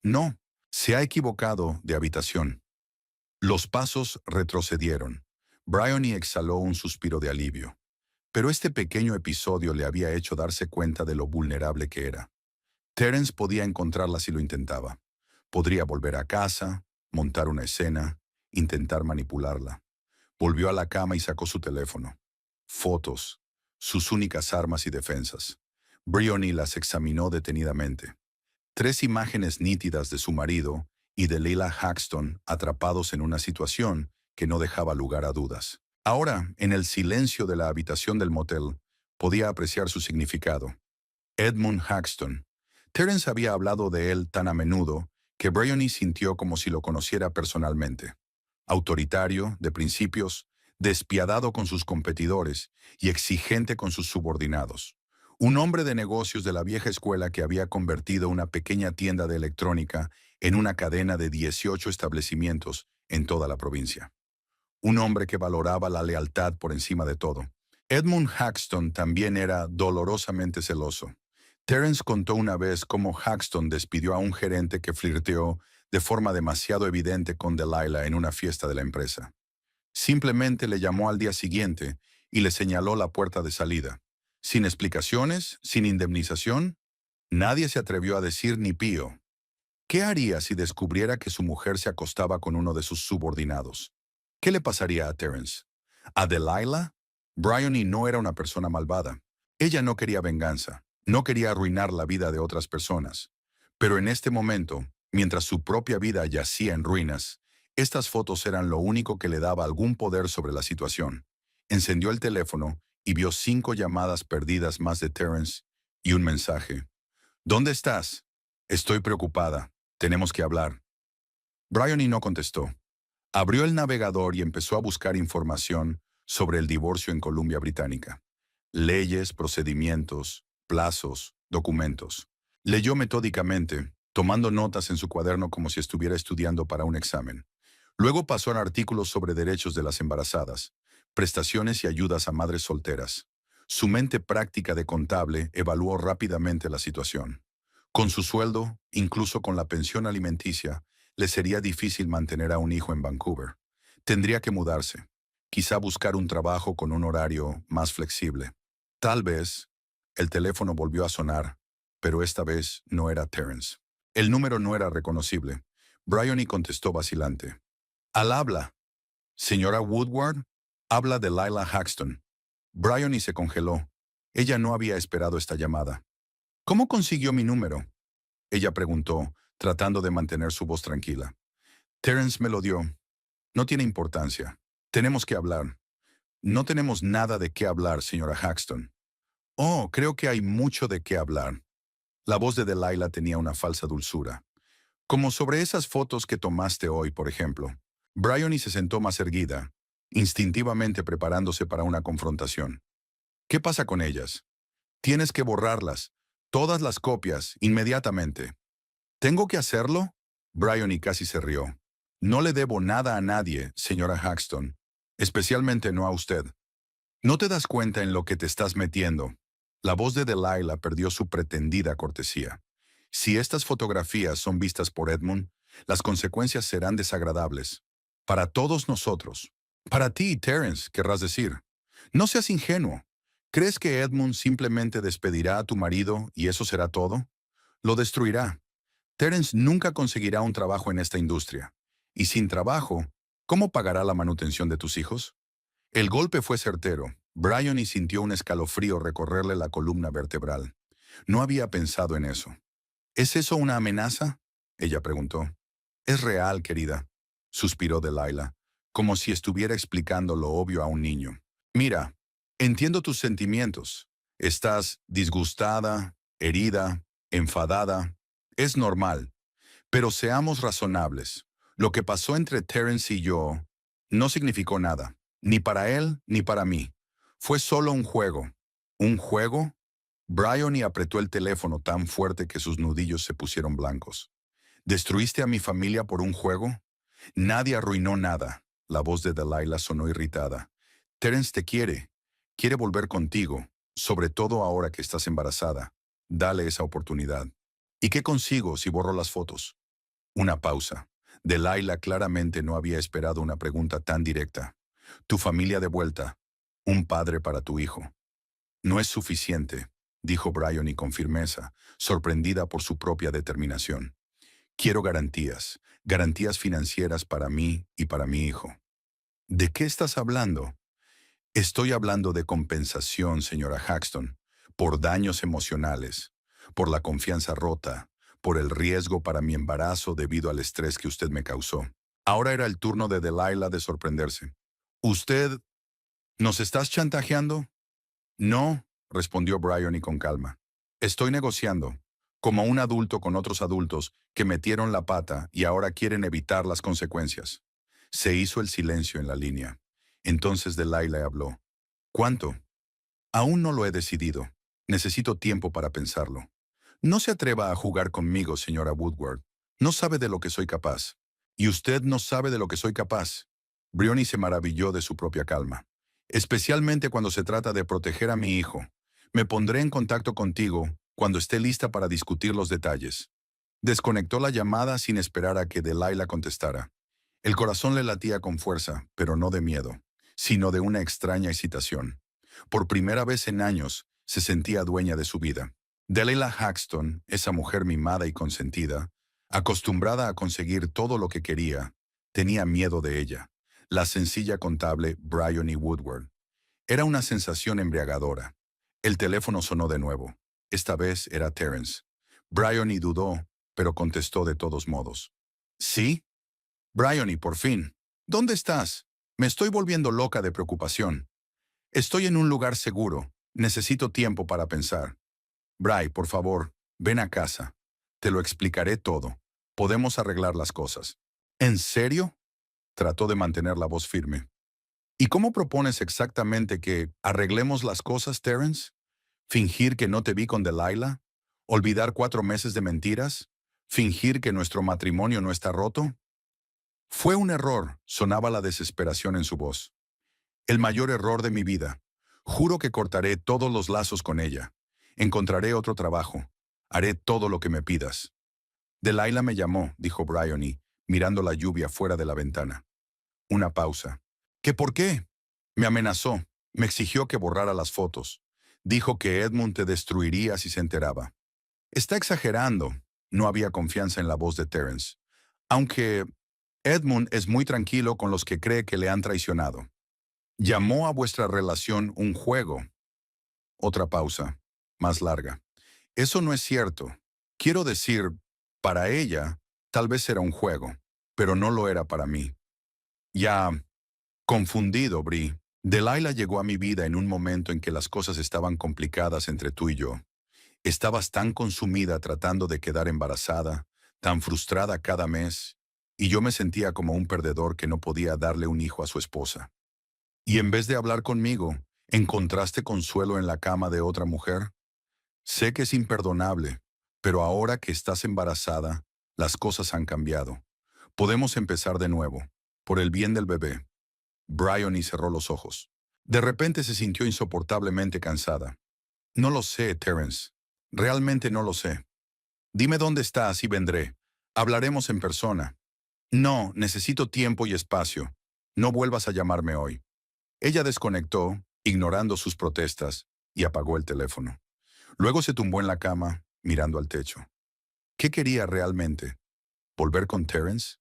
«No, se ha equivocado de habitación». Los pasos retrocedieron. Bryony exhaló un suspiro de alivio. Pero este pequeño episodio le había hecho darse cuenta de lo vulnerable que era. Terence podía encontrarla si lo intentaba. Podría volver a casa, montar una escena, intentar manipularla. Volvió a la cama y sacó su teléfono. Fotos, sus únicas armas y defensas. Bryony las examinó detenidamente. 3 imágenes nítidas de su marido y de Leila Haxton atrapados en una situación que no dejaba lugar a dudas. Ahora, en el silencio de la habitación del motel, podía apreciar su significado. Edmund Haxton. Terence había hablado de él tan a menudo que Bryony sintió como si lo conociera personalmente. Autoritario, de principios, despiadado con sus competidores y exigente con sus subordinados. Un hombre de negocios de la vieja escuela que había convertido una pequeña tienda de electrónica en una cadena de 18 establecimientos en toda la provincia. Un hombre que valoraba la lealtad por encima de todo. Edmund Haxton también era dolorosamente celoso. Terence contó una vez cómo Haxton despidió a un gerente que flirteó de forma demasiado evidente con Delilah en una fiesta de la empresa. Simplemente le llamó al día siguiente y le señaló la puerta de salida. Sin explicaciones, sin indemnización, nadie se atrevió a decir ni pío. ¿Qué haría si descubriera que su mujer se acostaba con uno de sus subordinados? ¿Qué le pasaría a Terence? ¿A Delilah? Bryony no era una persona malvada. Ella no quería venganza, no quería arruinar la vida de otras personas. Pero en este momento, mientras su propia vida yacía en ruinas, estas fotos eran lo único que le daba algún poder sobre la situación. Encendió el teléfono y vio 5 llamadas perdidas más de Terence y un mensaje. «¿Dónde estás?». Estoy preocupada. Tenemos que hablar. Bryony no contestó. Abrió el navegador y empezó a buscar información sobre el divorcio en Columbia Británica. Leyes, procedimientos, plazos, documentos. Leyó metódicamente, tomando notas en su cuaderno como si estuviera estudiando para un examen. Luego pasó a artículos sobre derechos de las embarazadas, prestaciones y ayudas a madres solteras. Su mente práctica de contable evaluó rápidamente la situación. Con su sueldo, incluso con la pensión alimenticia, le sería difícil mantener a un hijo en Vancouver. Tendría que mudarse, quizá buscar un trabajo con un horario más flexible. Tal vez, el teléfono volvió a sonar, pero esta vez no era Terence. El número no era reconocible. Bryony contestó vacilante. Al habla. Señora Woodward, habla de Lila Haxton. Bryony se congeló. Ella no había esperado esta llamada. ¿Cómo consiguió mi número? Ella preguntó, tratando de mantener su voz tranquila. Terence me lo dio. No tiene importancia. Tenemos que hablar. No tenemos nada de qué hablar, señora Haxton. Oh, creo que hay mucho de qué hablar. La voz de Delilah tenía una falsa dulzura. Como sobre esas fotos que tomaste hoy, por ejemplo. Bryony se sentó más erguida, instintivamente preparándose para una confrontación. ¿Qué pasa con ellas? Tienes que borrarlas. Todas las copias, inmediatamente. ¿Tengo que hacerlo? Bryony casi se rió. No le debo nada a nadie, señora Haxton. Especialmente no a usted. ¿No te das cuenta en lo que te estás metiendo? La voz de Delilah perdió su pretendida cortesía. Si estas fotografías son vistas por Edmund, las consecuencias serán desagradables. Para todos nosotros. Para ti, Terence, querrás decir. No seas ingenuo. ¿Crees que Edmund simplemente despedirá a tu marido y eso será todo? Lo destruirá. Terence nunca conseguirá un trabajo en esta industria. Y sin trabajo, ¿cómo pagará la manutención de tus hijos? El golpe fue certero. Bryony sintió un escalofrío recorrerle la columna vertebral. No había pensado en eso. ¿Es eso una amenaza? Ella preguntó. Es real, querida, suspiró Delilah, como si estuviera explicando lo obvio a un niño. Mira, entiendo tus sentimientos. Estás disgustada, herida, enfadada. Es normal. Pero seamos razonables. Lo que pasó entre Terence y yo no significó nada, ni para él ni para mí. Fue solo un juego. ¿Un juego? Bryony apretó el teléfono tan fuerte que sus nudillos se pusieron blancos. ¿Destruiste a mi familia por un juego? Nadie arruinó nada. La voz de Delilah sonó irritada. Terence te quiere. Quiere volver contigo, sobre todo ahora que estás embarazada. Dale esa oportunidad. ¿Y qué consigo si borro las fotos? Una pausa. Delilah claramente no había esperado una pregunta tan directa. Tu familia de vuelta. Un padre para tu hijo. No es suficiente, dijo Bryony con firmeza, sorprendida por su propia determinación. Quiero garantías, garantías financieras para mí y para mi hijo. ¿De qué estás hablando? Estoy hablando de compensación, señora Haxton, por daños emocionales, por la confianza rota, por el riesgo para mi embarazo debido al estrés que usted me causó. Ahora era el turno de Delilah de sorprenderse. ¿Usted nos estás chantajeando? No, respondió Bryony con calma. Estoy negociando, como un adulto con otros adultos que metieron la pata y ahora quieren evitar las consecuencias. Se hizo el silencio en la línea. Entonces Delilah habló. ¿Cuánto? Aún no lo he decidido. Necesito tiempo para pensarlo. No se atreva a jugar conmigo, señora Woodward. No sabe de lo que soy capaz. Y usted no sabe de lo que soy capaz. Bryony se maravilló de su propia calma. Especialmente cuando se trata de proteger a mi hijo. Me pondré en contacto contigo cuando esté lista para discutir los detalles. Desconectó la llamada sin esperar a que Delilah contestara. El corazón le latía con fuerza, pero no de miedo, sino de una extraña excitación. Por primera vez en años, se sentía dueña de su vida. Delilah Haxton, esa mujer mimada y consentida, acostumbrada a conseguir todo lo que quería, tenía miedo de ella. La sencilla contable Bryony Woodward. Era una sensación embriagadora. El teléfono sonó de nuevo. Esta vez era Terence. Bryony dudó, pero contestó de todos modos. ¿Sí? Bryony, por fin. ¿Dónde estás? Me estoy volviendo loca de preocupación. Estoy en un lugar seguro. Necesito tiempo para pensar. Bry, por favor, ven a casa. Te lo explicaré todo. Podemos arreglar las cosas. ¿En serio? Trató de mantener la voz firme. ¿Y cómo propones exactamente que arreglemos las cosas, Terence? ¿Fingir que no te vi con Delilah? ¿Olvidar 4 meses de mentiras? ¿Fingir que nuestro matrimonio no está roto? Fue un error, sonaba la desesperación en su voz. El mayor error de mi vida. Juro que cortaré todos los lazos con ella. Encontraré otro trabajo. Haré todo lo que me pidas. Delilah me llamó, dijo Bryony, mirando la lluvia fuera de la ventana. Una pausa. ¿Qué por qué? Me amenazó. Me exigió que borrara las fotos. Dijo que Edmund te destruiría si se enteraba. Está exagerando. No había confianza en la voz de Terence. Aunque Edmund es muy tranquilo con los que cree que le han traicionado. Llamó a vuestra relación un juego. Otra pausa, más larga. Eso no es cierto. Quiero decir, para ella, tal vez era un juego, pero no lo era para mí. Ya, confundido, Bri. Delilah llegó a mi vida en un momento en que las cosas estaban complicadas entre tú y yo. Estabas tan consumida tratando de quedar embarazada, tan frustrada cada mes, y yo me sentía como un perdedor que no podía darle un hijo a su esposa. Y en vez de hablar conmigo, ¿encontraste consuelo en la cama de otra mujer? Sé que es imperdonable, pero ahora que estás embarazada, las cosas han cambiado. Podemos empezar de nuevo, por el bien del bebé. Bryony cerró los ojos. De repente se sintió insoportablemente cansada. No lo sé, Terence. Realmente no lo sé. Dime dónde estás y vendré. Hablaremos en persona. No, necesito tiempo y espacio. No vuelvas a llamarme hoy. Ella desconectó, ignorando sus protestas, y apagó el teléfono. Luego se tumbó en la cama, mirando al techo. ¿Qué quería realmente? ¿Volver con Terence?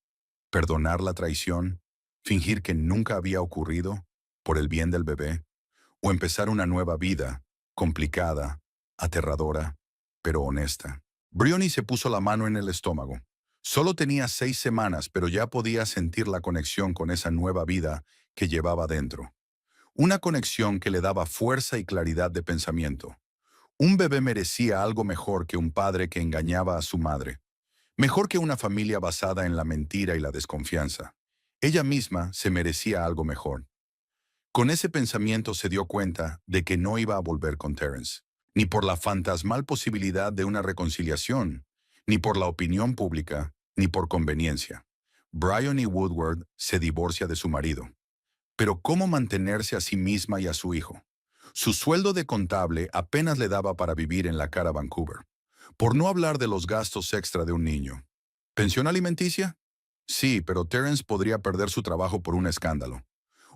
¿Perdonar la traición? ¿Fingir que nunca había ocurrido? ¿Por el bien del bebé? ¿O empezar una nueva vida, complicada, aterradora, pero honesta? Bryony se puso la mano en el estómago. Solo tenía 6 semanas, pero ya podía sentir la conexión con esa nueva vida que llevaba dentro. Una conexión que le daba fuerza y claridad de pensamiento. Un bebé merecía algo mejor que un padre que engañaba a su madre. Mejor que una familia basada en la mentira y la desconfianza. Ella misma se merecía algo mejor. Con ese pensamiento se dio cuenta de que no iba a volver con Terence, ni por la fantasmal posibilidad de una reconciliación, ni por la opinión pública, ni por conveniencia. Bryony Woodward se divorcia de su marido. Pero ¿cómo mantenerse a sí misma y a su hijo? Su sueldo de contable apenas le daba para vivir en la cara Vancouver. Por no hablar de los gastos extra de un niño. ¿Pensión alimenticia? Sí, pero Terence podría perder su trabajo por un escándalo.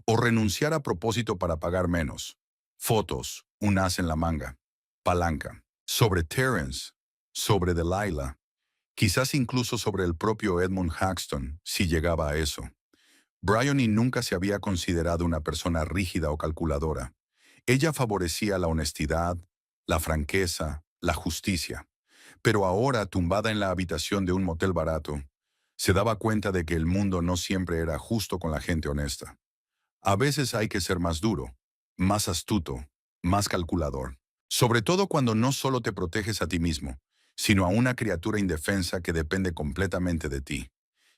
O renunciar a propósito para pagar menos. Fotos, un as en la manga. Palanca. Sobre Terence. Sobre Delilah. Quizás incluso sobre el propio Edmund Haxton, si llegaba a eso. Bryony nunca se había considerado una persona rígida o calculadora. Ella favorecía la honestidad, la franqueza, la justicia. Pero ahora, tumbada en la habitación de un motel barato, se daba cuenta de que el mundo no siempre era justo con la gente honesta. A veces hay que ser más duro, más astuto, más calculador. Sobre todo cuando no solo te proteges a ti mismo, sino a una criatura indefensa que depende completamente de ti.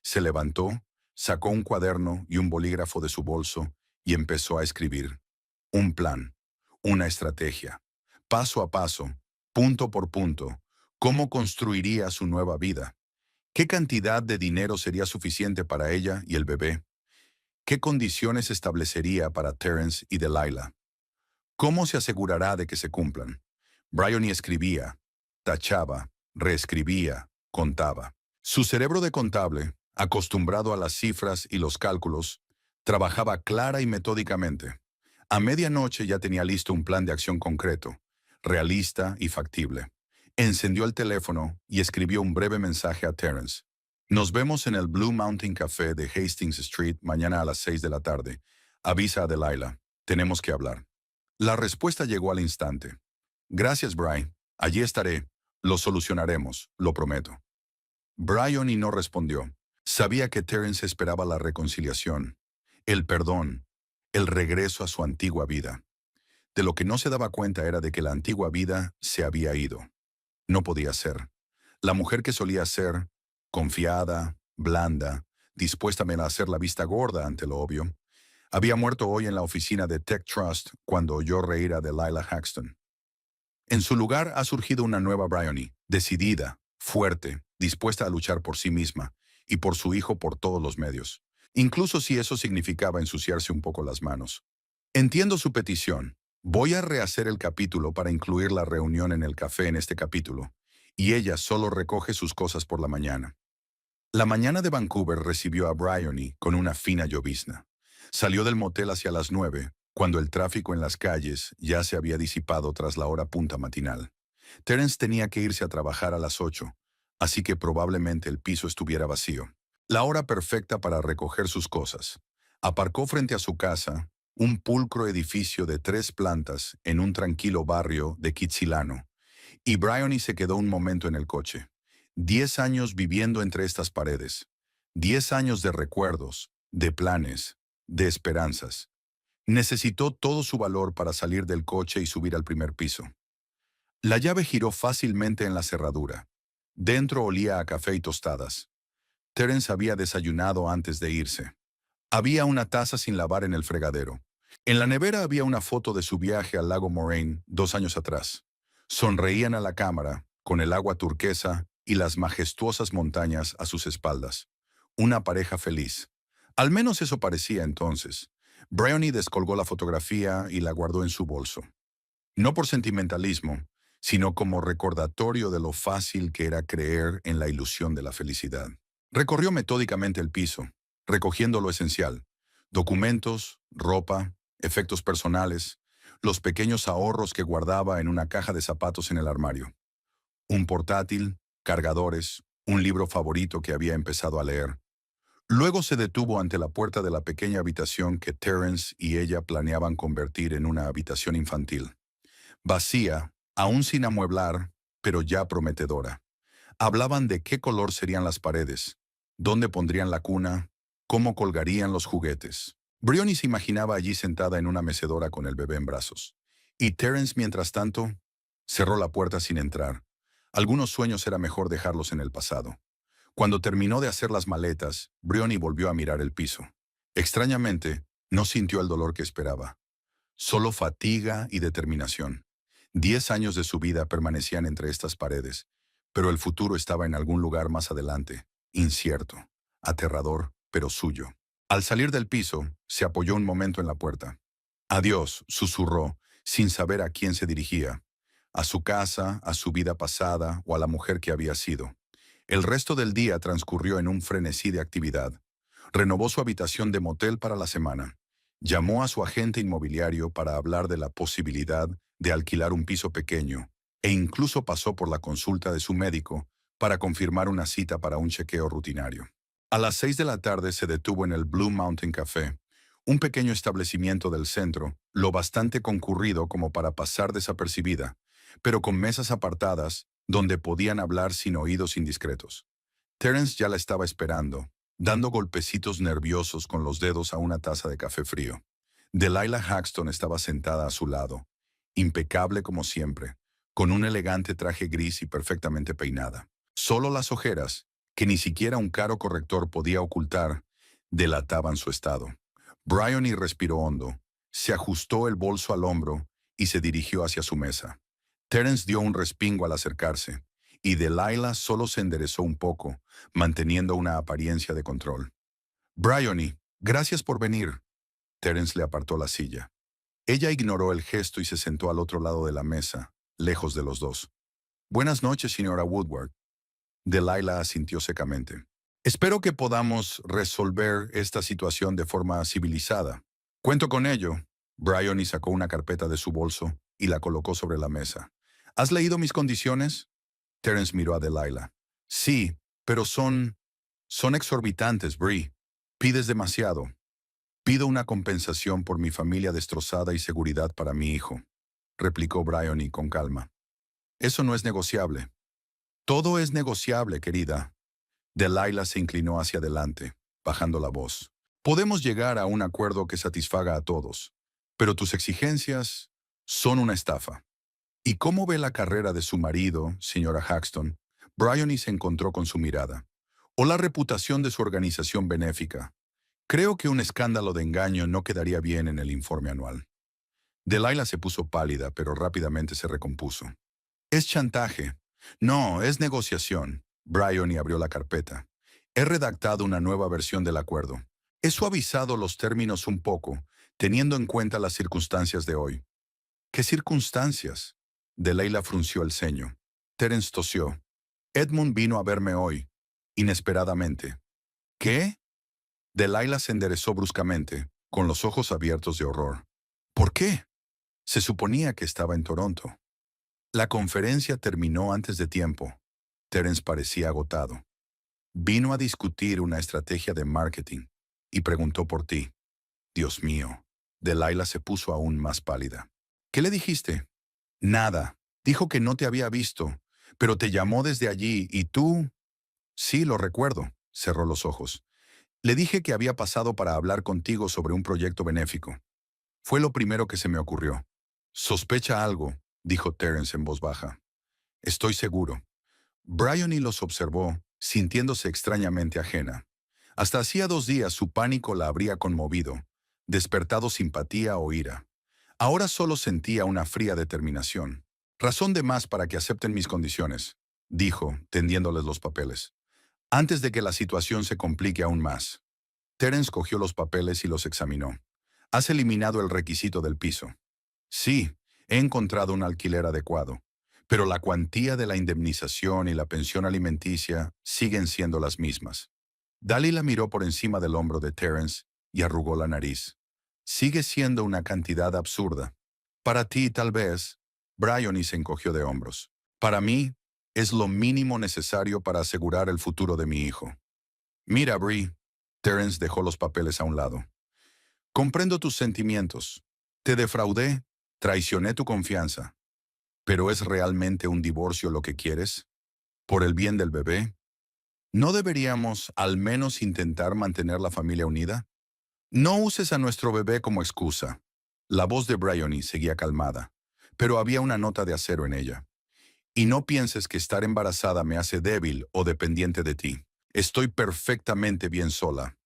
Se levantó, sacó un cuaderno y un bolígrafo de su bolso y empezó a escribir. Un plan, una estrategia, paso a paso, punto por punto, cómo construiría su nueva vida. ¿Qué cantidad de dinero sería suficiente para ella y el bebé? ¿Qué condiciones establecería para Terence y Delilah? ¿Cómo se asegurará de que se cumplan? Bryony escribía, tachaba, reescribía, contaba. Su cerebro de contable, acostumbrado a las cifras y los cálculos, trabajaba clara y metódicamente. A medianoche ya tenía listo un plan de acción concreto, realista y factible. Encendió el teléfono y escribió un breve mensaje a Terence. Nos vemos en el Blue Mountain Café de Hastings Street mañana a las 6 de la tarde. Avisa a Delilah. Tenemos que hablar. La respuesta llegó al instante. Gracias, Brian. Allí estaré. Lo solucionaremos, lo prometo. Bryony no respondió. Sabía que Terence esperaba la reconciliación, el perdón, el regreso a su antigua vida. De lo que no se daba cuenta era de que la antigua vida se había ido. No podía ser. La mujer que solía ser confiada, blanda, dispuesta a hacer la vista gorda ante lo obvio, había muerto hoy en la oficina de Tech Trust cuando oyó reír a Delilah Haxton. En su lugar ha surgido una nueva Bryony, decidida, fuerte, dispuesta a luchar por sí misma y por su hijo por todos los medios, incluso si eso significaba ensuciarse un poco las manos. Entiendo su petición. Voy a rehacer el capítulo para incluir la reunión en el café en este capítulo, y ella solo recoge sus cosas por la mañana. La mañana de Vancouver recibió a Bryony con una fina llovizna. Salió del motel hacia las 9, cuando el tráfico en las calles ya se había disipado tras la hora punta matinal. Terence tenía que irse a trabajar a las 8, así que probablemente el piso estuviera vacío. La hora perfecta para recoger sus cosas. Aparcó frente a su casa, un pulcro edificio de 3 plantas en un tranquilo barrio de Kitsilano, y Bryony se quedó un momento en el coche. 10 años viviendo entre estas paredes. 10 años de recuerdos, de planes, de esperanzas. Necesitó todo su valor para salir del coche y subir al primer piso. La llave giró fácilmente en la cerradura. Dentro olía a café y tostadas. Terence había desayunado antes de irse. Había una taza sin lavar en el fregadero. En la nevera había una foto de su viaje al lago Moraine 2 años atrás. Sonreían a la cámara, con el agua turquesa y las majestuosas montañas a sus espaldas. Una pareja feliz. Al menos eso parecía entonces. Bryony descolgó la fotografía y la guardó en su bolso. No por sentimentalismo, sino como recordatorio de lo fácil que era creer en la ilusión de la felicidad. Recorrió metódicamente el piso, recogiendo lo esencial: documentos, ropa, efectos personales, los pequeños ahorros que guardaba en una caja de zapatos en el armario. Un portátil, cargadores, un libro favorito que había empezado a leer. Luego se detuvo ante la puerta de la pequeña habitación que Terence y ella planeaban convertir en una habitación infantil. Vacía, aún sin amueblar, pero ya prometedora. Hablaban de qué color serían las paredes, dónde pondrían la cuna, cómo colgarían los juguetes. Bryony se imaginaba allí sentada en una mecedora con el bebé en brazos. Y Terence, mientras tanto, cerró la puerta sin entrar. Algunos sueños era mejor dejarlos en el pasado. Cuando terminó de hacer las maletas, Bryony volvió a mirar el piso. Extrañamente, no sintió el dolor que esperaba. Solo fatiga y determinación. 10 años de su vida permanecían entre estas paredes, pero el futuro estaba en algún lugar más adelante, incierto, aterrador, pero suyo. Al salir del piso, se apoyó un momento en la puerta. Adiós, susurró, sin saber a quién se dirigía. A su casa, a su vida pasada o a la mujer que había sido. El resto del día transcurrió en un frenesí de actividad. Renovó su habitación de motel para la semana. Llamó a su agente inmobiliario para hablar de la posibilidad de alquilar un piso pequeño, e incluso pasó por la consulta de su médico para confirmar una cita para un chequeo rutinario. A las 6 de la tarde se detuvo en el Blue Mountain Café, un pequeño establecimiento del centro, lo bastante concurrido como para pasar desapercibida, pero con mesas apartadas donde podían hablar sin oídos indiscretos. Terence ya la estaba esperando, dando golpecitos nerviosos con los dedos a una taza de café frío. Delilah Haxton estaba sentada a su lado, impecable como siempre, con un elegante traje gris y perfectamente peinada. Solo las ojeras, que ni siquiera un caro corrector podía ocultar, delataban su estado. Bryony respiró hondo, se ajustó el bolso al hombro y se dirigió hacia su mesa. Terence dio un respingo al acercarse, y Delilah solo se enderezó un poco, manteniendo una apariencia de control. Bryony, gracias por venir. Terence le apartó la silla. Ella ignoró el gesto y se sentó al otro lado de la mesa, lejos de los dos. Buenas noches, señora Woodward. Delilah asintió secamente. Espero que podamos resolver esta situación de forma civilizada. Cuento con ello. Bryony sacó una carpeta de su bolso y la colocó sobre la mesa. ¿Has leído mis condiciones? Terence miró a Delilah. Sí, pero son exorbitantes, Bree. Pides demasiado. Pido una compensación por mi familia destrozada y seguridad para mi hijo, replicó Bryony con calma. Eso no es negociable. Todo es negociable, querida. Delilah se inclinó hacia adelante, bajando la voz. Podemos llegar a un acuerdo que satisfaga a todos, pero tus exigencias son una estafa. ¿Y cómo ve la carrera de su marido, señora Haxton? Bryony se encontró con su mirada. O la reputación de su organización benéfica. Creo que un escándalo de engaño no quedaría bien en el informe anual. Delilah se puso pálida, pero rápidamente se recompuso. Es chantaje. No, es negociación. Bryony abrió la carpeta. He redactado una nueva versión del acuerdo. He suavizado los términos un poco, teniendo en cuenta las circunstancias de hoy. ¿Qué circunstancias? Delilah frunció el ceño. Terence tosió. Edmund vino a verme hoy, inesperadamente. ¿Qué? Delilah se enderezó bruscamente, con los ojos abiertos de horror. ¿Por qué? Se suponía que estaba en Toronto. La conferencia terminó antes de tiempo. Terence parecía agotado. Vino a discutir una estrategia de marketing y preguntó por ti. Dios mío. Delilah se puso aún más pálida. ¿Qué le dijiste? Nada. Dijo que no te había visto, pero te llamó desde allí y tú... Sí, lo recuerdo. Cerró los ojos. Le dije que había pasado para hablar contigo sobre un proyecto benéfico. Fue lo primero que se me ocurrió. Sospecha algo, dijo Terence en voz baja. Estoy seguro. Bryony los observó, sintiéndose extrañamente ajena. Hasta hacía 2 días su pánico la habría conmovido, despertado simpatía o ira. Ahora solo sentía una fría determinación. Razón de más para que acepten mis condiciones, dijo, tendiéndoles los papeles. Antes de que la situación se complique aún más. Terence cogió los papeles y los examinó. Has eliminado el requisito del piso. Sí, he encontrado un alquiler adecuado, pero la cuantía de la indemnización y la pensión alimenticia siguen siendo las mismas. Delilah miró por encima del hombro de Terence y arrugó la nariz. Sigue siendo una cantidad absurda. Para ti, tal vez. Bryony se encogió de hombros. Para mí, es lo mínimo necesario para asegurar el futuro de mi hijo. Mira, Bree. Terence dejó los papeles a un lado. Comprendo tus sentimientos. Te defraudé, traicioné tu confianza. ¿Pero es realmente un divorcio lo que quieres? ¿Por el bien del bebé? ¿No deberíamos al menos intentar mantener la familia unida? No uses a nuestro bebé como excusa. La voz de Bryony seguía calmada, pero había una nota de acero en ella. Y no pienses que estar embarazada me hace débil o dependiente de ti. Estoy perfectamente bien sola.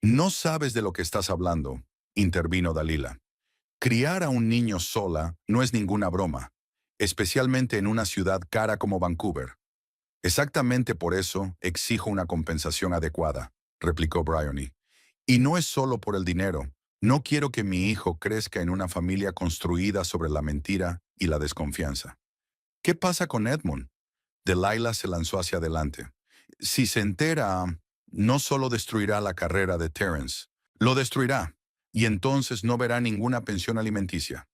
No sabes de lo que estás hablando, intervino Delilah. Criar a un niño sola no es ninguna broma, especialmente en una ciudad cara como Vancouver. Exactamente por eso exijo una compensación adecuada, replicó Bryony. Y no es solo por el dinero. No quiero que mi hijo crezca en una familia construida sobre la mentira y la desconfianza. ¿Qué pasa con Edmund? Delilah se lanzó hacia adelante. Si se entera, no solo destruirá la carrera de Terence, lo destruirá, y entonces no verá ninguna pensión alimenticia.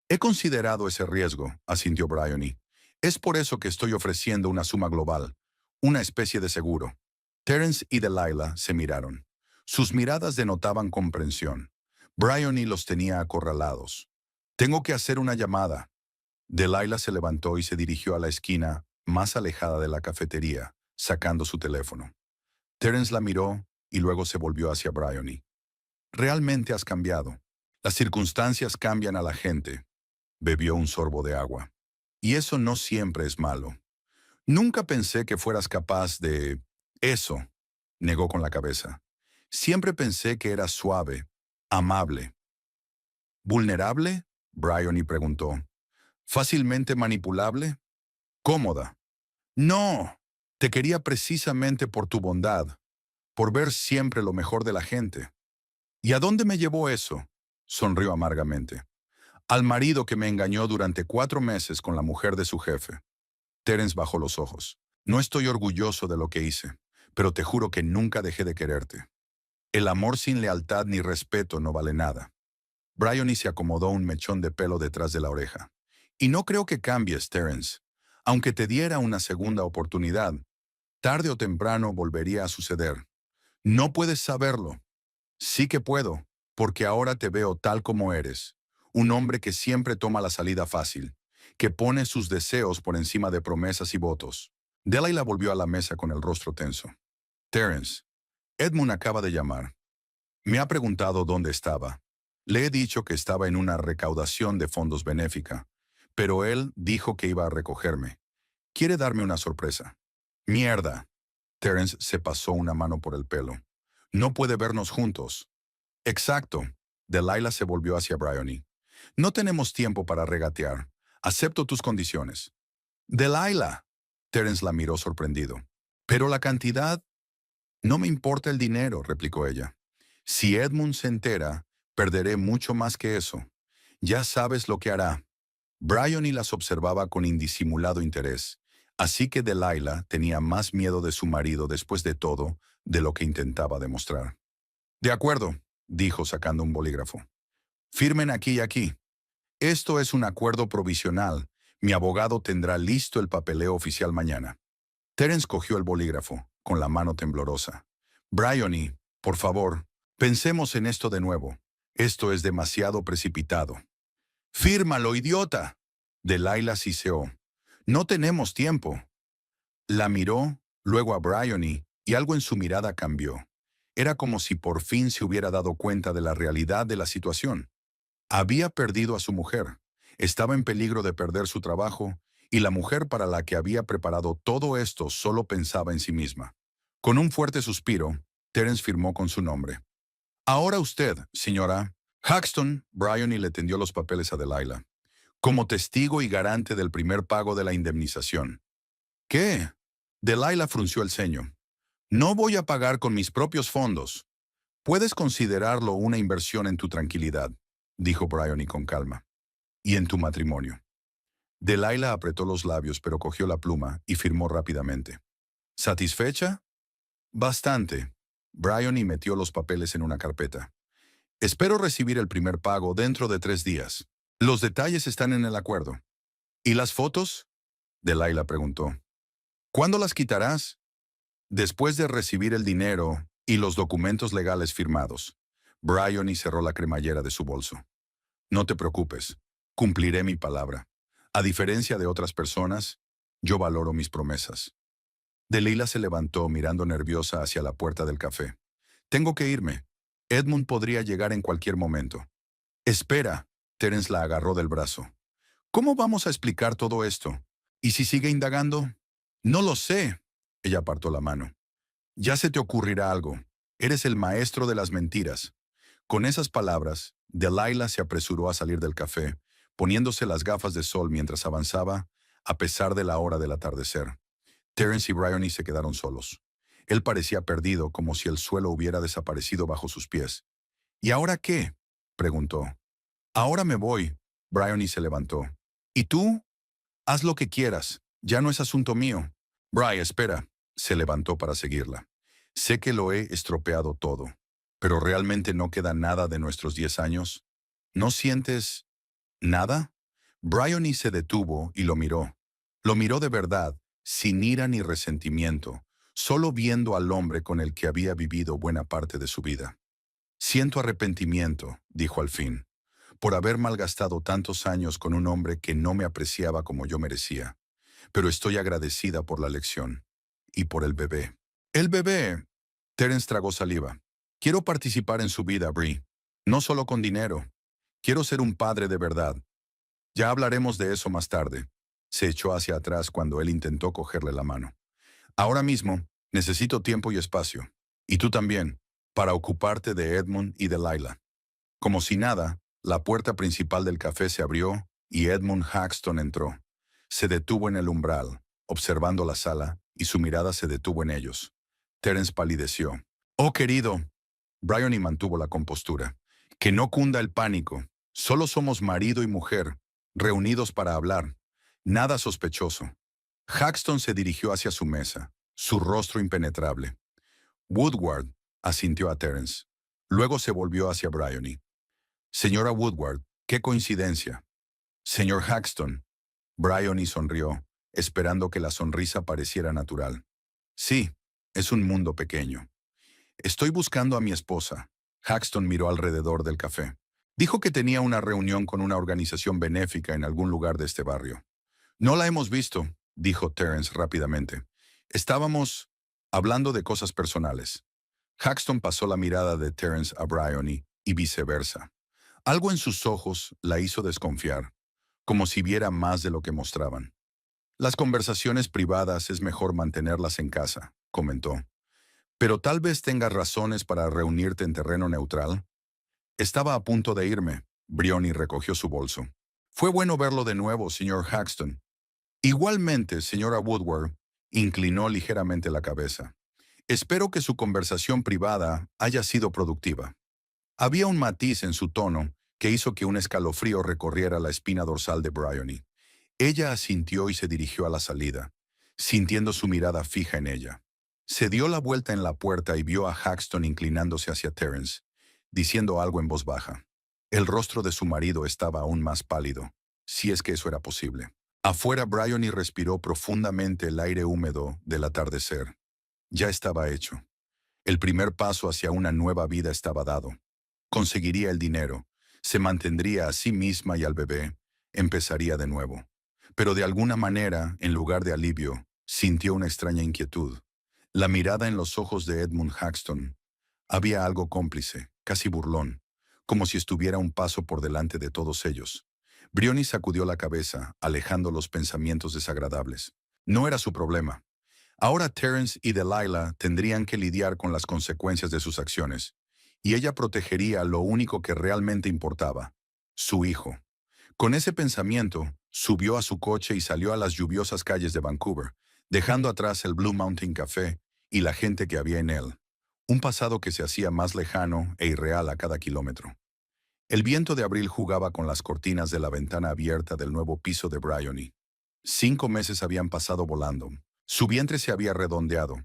He considerado ese riesgo, asintió Bryony. Es por eso que estoy ofreciendo una suma global, una especie de seguro. Terence y Delilah se miraron. Sus miradas denotaban comprensión. Bryony los tenía acorralados. Tengo que hacer una llamada. Delilah se levantó y se dirigió a la esquina más alejada de la cafetería, sacando su teléfono. Terence la miró y luego se volvió hacia Bryony. Realmente has cambiado. Las circunstancias cambian a la gente. Bebió un sorbo de agua. Y eso no siempre es malo. Nunca pensé que fueras capaz de... Eso, negó con la cabeza. Siempre pensé que eras suave, amable. ¿Vulnerable? Bryony preguntó. ¿Fácilmente manipulable? Cómoda. No, te quería precisamente por tu bondad, por ver siempre lo mejor de la gente. ¿Y a dónde me llevó eso? Sonrió amargamente. Al marido que me engañó durante 4 meses con la mujer de su jefe. Terence bajó los ojos. No estoy orgulloso de lo que hice, pero te juro que nunca dejé de quererte. El amor sin lealtad ni respeto no vale nada. Bryony se acomodó un mechón de pelo detrás de la oreja. Y no creo que cambies, Terence. Aunque te diera una segunda oportunidad, tarde o temprano volvería a suceder. No puedes saberlo. Sí que puedo, porque ahora te veo tal como eres. Un hombre que siempre toma la salida fácil, que pone sus deseos por encima de promesas y votos. Delilah volvió a la mesa con el rostro tenso. Terence, Edmund acaba de llamar. Me ha preguntado dónde estaba. Le he dicho que estaba en una recaudación de fondos benéfica, pero él dijo que iba a recogerme. Quiere darme una sorpresa. Mierda. Terence se pasó una mano por el pelo. No puede vernos juntos. Exacto. Delilah se volvió hacia Bryony. No tenemos tiempo para regatear. Acepto tus condiciones. Delilah. Terence la miró sorprendido. Pero la cantidad. No me importa el dinero, replicó ella. Si Edmund se entera, perderé mucho más que eso. Ya sabes lo que hará. Bryony las observaba con indisimulado interés, así que Delilah tenía más miedo de su marido después de todo de lo que intentaba demostrar. De acuerdo, dijo sacando un bolígrafo. Firmen aquí y aquí. Esto es un acuerdo provisional. Mi abogado tendrá listo el papeleo oficial mañana. Terence cogió el bolígrafo, con la mano temblorosa. Bryony, por favor, pensemos en esto de nuevo. Esto es demasiado precipitado. ¡Fírmalo, idiota! Delilah siseó. No tenemos tiempo. La miró, luego a Bryony, y algo en su mirada cambió. Era como si por fin se hubiera dado cuenta de la realidad de la situación. Había perdido a su mujer, estaba en peligro de perder su trabajo, y la mujer para la que había preparado todo esto solo pensaba en sí misma. Con un fuerte suspiro, Terence firmó con su nombre. Ahora usted, señora. Haxton, Bryony le tendió los papeles a Delilah. Como testigo y garante del primer pago de la indemnización. ¿Qué? Delilah frunció el ceño. No voy a pagar con mis propios fondos. Puedes considerarlo una inversión en tu tranquilidad, dijo Bryony con calma. Y en tu matrimonio. Delilah apretó los labios pero cogió la pluma y firmó rápidamente. ¿Satisfecha? Bastante. Bryony metió los papeles en una carpeta. Espero recibir el primer pago dentro de 3 días. Los detalles están en el acuerdo. ¿Y las fotos? Delilah preguntó. ¿Cuándo las quitarás? Después de recibir el dinero y los documentos legales firmados. Bryony cerró la cremallera de su bolso. No te preocupes, cumpliré mi palabra. A diferencia de otras personas, yo valoro mis promesas. Delilah se levantó mirando nerviosa hacia la puerta del café. Tengo que irme. Edmund podría llegar en cualquier momento. Espera, Terence la agarró del brazo. ¿Cómo vamos a explicar todo esto? ¿Y si sigue indagando? No lo sé. Ella apartó la mano. Ya se te ocurrirá algo. Eres el maestro de las mentiras. Con esas palabras, Delilah se apresuró a salir del café, poniéndose las gafas de sol mientras avanzaba, a pesar de la hora del atardecer. Terence y Bryony se quedaron solos. Él parecía perdido, como si el suelo hubiera desaparecido bajo sus pies. ¿Y ahora qué? Preguntó. Ahora me voy. Bryony se levantó. ¿Y tú? Haz lo que quieras. Ya no es asunto mío. Bry, espera. Se levantó para seguirla. Sé que lo he estropeado todo, pero realmente no queda nada de nuestros 10 años. ¿No sientes nada? Bryony se detuvo y lo miró. Lo miró de verdad, sin ira ni resentimiento, solo viendo al hombre con el que había vivido buena parte de su vida. Siento arrepentimiento, dijo al fin, por haber malgastado tantos años con un hombre que no me apreciaba como yo merecía. Pero estoy agradecida por la lección. Y por el bebé. El bebé. Terence tragó saliva. Quiero participar en su vida, Bree. No solo con dinero. Quiero ser un padre de verdad. Ya hablaremos de eso más tarde. Se echó hacia atrás cuando él intentó cogerle la mano. Ahora mismo, necesito tiempo y espacio. Y tú también, para ocuparte de Edmund y de Delilah. Como si nada, la puerta principal del café se abrió y Edmund Haxton entró. Se detuvo en el umbral, observando la sala, y su mirada se detuvo en ellos. Terence palideció. «Oh, querido». Bryony mantuvo la compostura. «Que no cunda el pánico. Solo somos marido y mujer, reunidos para hablar. Nada sospechoso». Haxton se dirigió hacia su mesa, su rostro impenetrable. «Woodward», asintió a Terence. Luego se volvió hacia Bryony. «Señora Woodward, qué coincidencia». «Señor Haxton». Bryony sonrió, esperando que la sonrisa pareciera natural. «Sí, es un mundo pequeño. Estoy buscando a mi esposa». Haxton miró alrededor del café. Dijo que tenía una reunión con una organización benéfica en algún lugar de este barrio. «No la hemos visto», dijo Terence rápidamente. «Estábamos hablando de cosas personales». Haxton pasó la mirada de Terence a Bryony y viceversa. Algo en sus ojos la hizo desconfiar, como si viera más de lo que mostraban. Las conversaciones privadas es mejor mantenerlas en casa, comentó. Pero tal vez tengas razones para reunirte en terreno neutral. Estaba a punto de irme. Briony recogió su bolso. Fue bueno verlo de nuevo, señor Haxton. Igualmente, señora Woodward, inclinó ligeramente la cabeza. Espero que su conversación privada haya sido productiva. Había un matiz en su tono que hizo que un escalofrío recorriera la espina dorsal de Bryony. Ella asintió y se dirigió a la salida, sintiendo su mirada fija en ella. Se dio la vuelta en la puerta y vio a Haxton inclinándose hacia Terence, diciendo algo en voz baja. El rostro de su marido estaba aún más pálido, si es que eso era posible. Afuera, Bryony respiró profundamente el aire húmedo del atardecer. Ya estaba hecho. El primer paso hacia una nueva vida estaba dado. Conseguiría el dinero, se mantendría a sí misma y al bebé, empezaría de nuevo. Pero de alguna manera, en lugar de alivio, sintió una extraña inquietud. La mirada en los ojos de Edmund Haxton. Había algo cómplice, casi burlón, como si estuviera un paso por delante de todos ellos. Briony sacudió la cabeza, alejando los pensamientos desagradables. No era su problema. Ahora Terence y Delilah tendrían que lidiar con las consecuencias de sus acciones, y ella protegería lo único que realmente importaba, su hijo. Con ese pensamiento, subió a su coche y salió a las lluviosas calles de Vancouver, dejando atrás el Blue Mountain Café y la gente que había en él, un pasado que se hacía más lejano e irreal a cada kilómetro. El viento de abril jugaba con las cortinas de la ventana abierta del nuevo piso de Bryony. 5 meses habían pasado volando. Su vientre se había redondeado.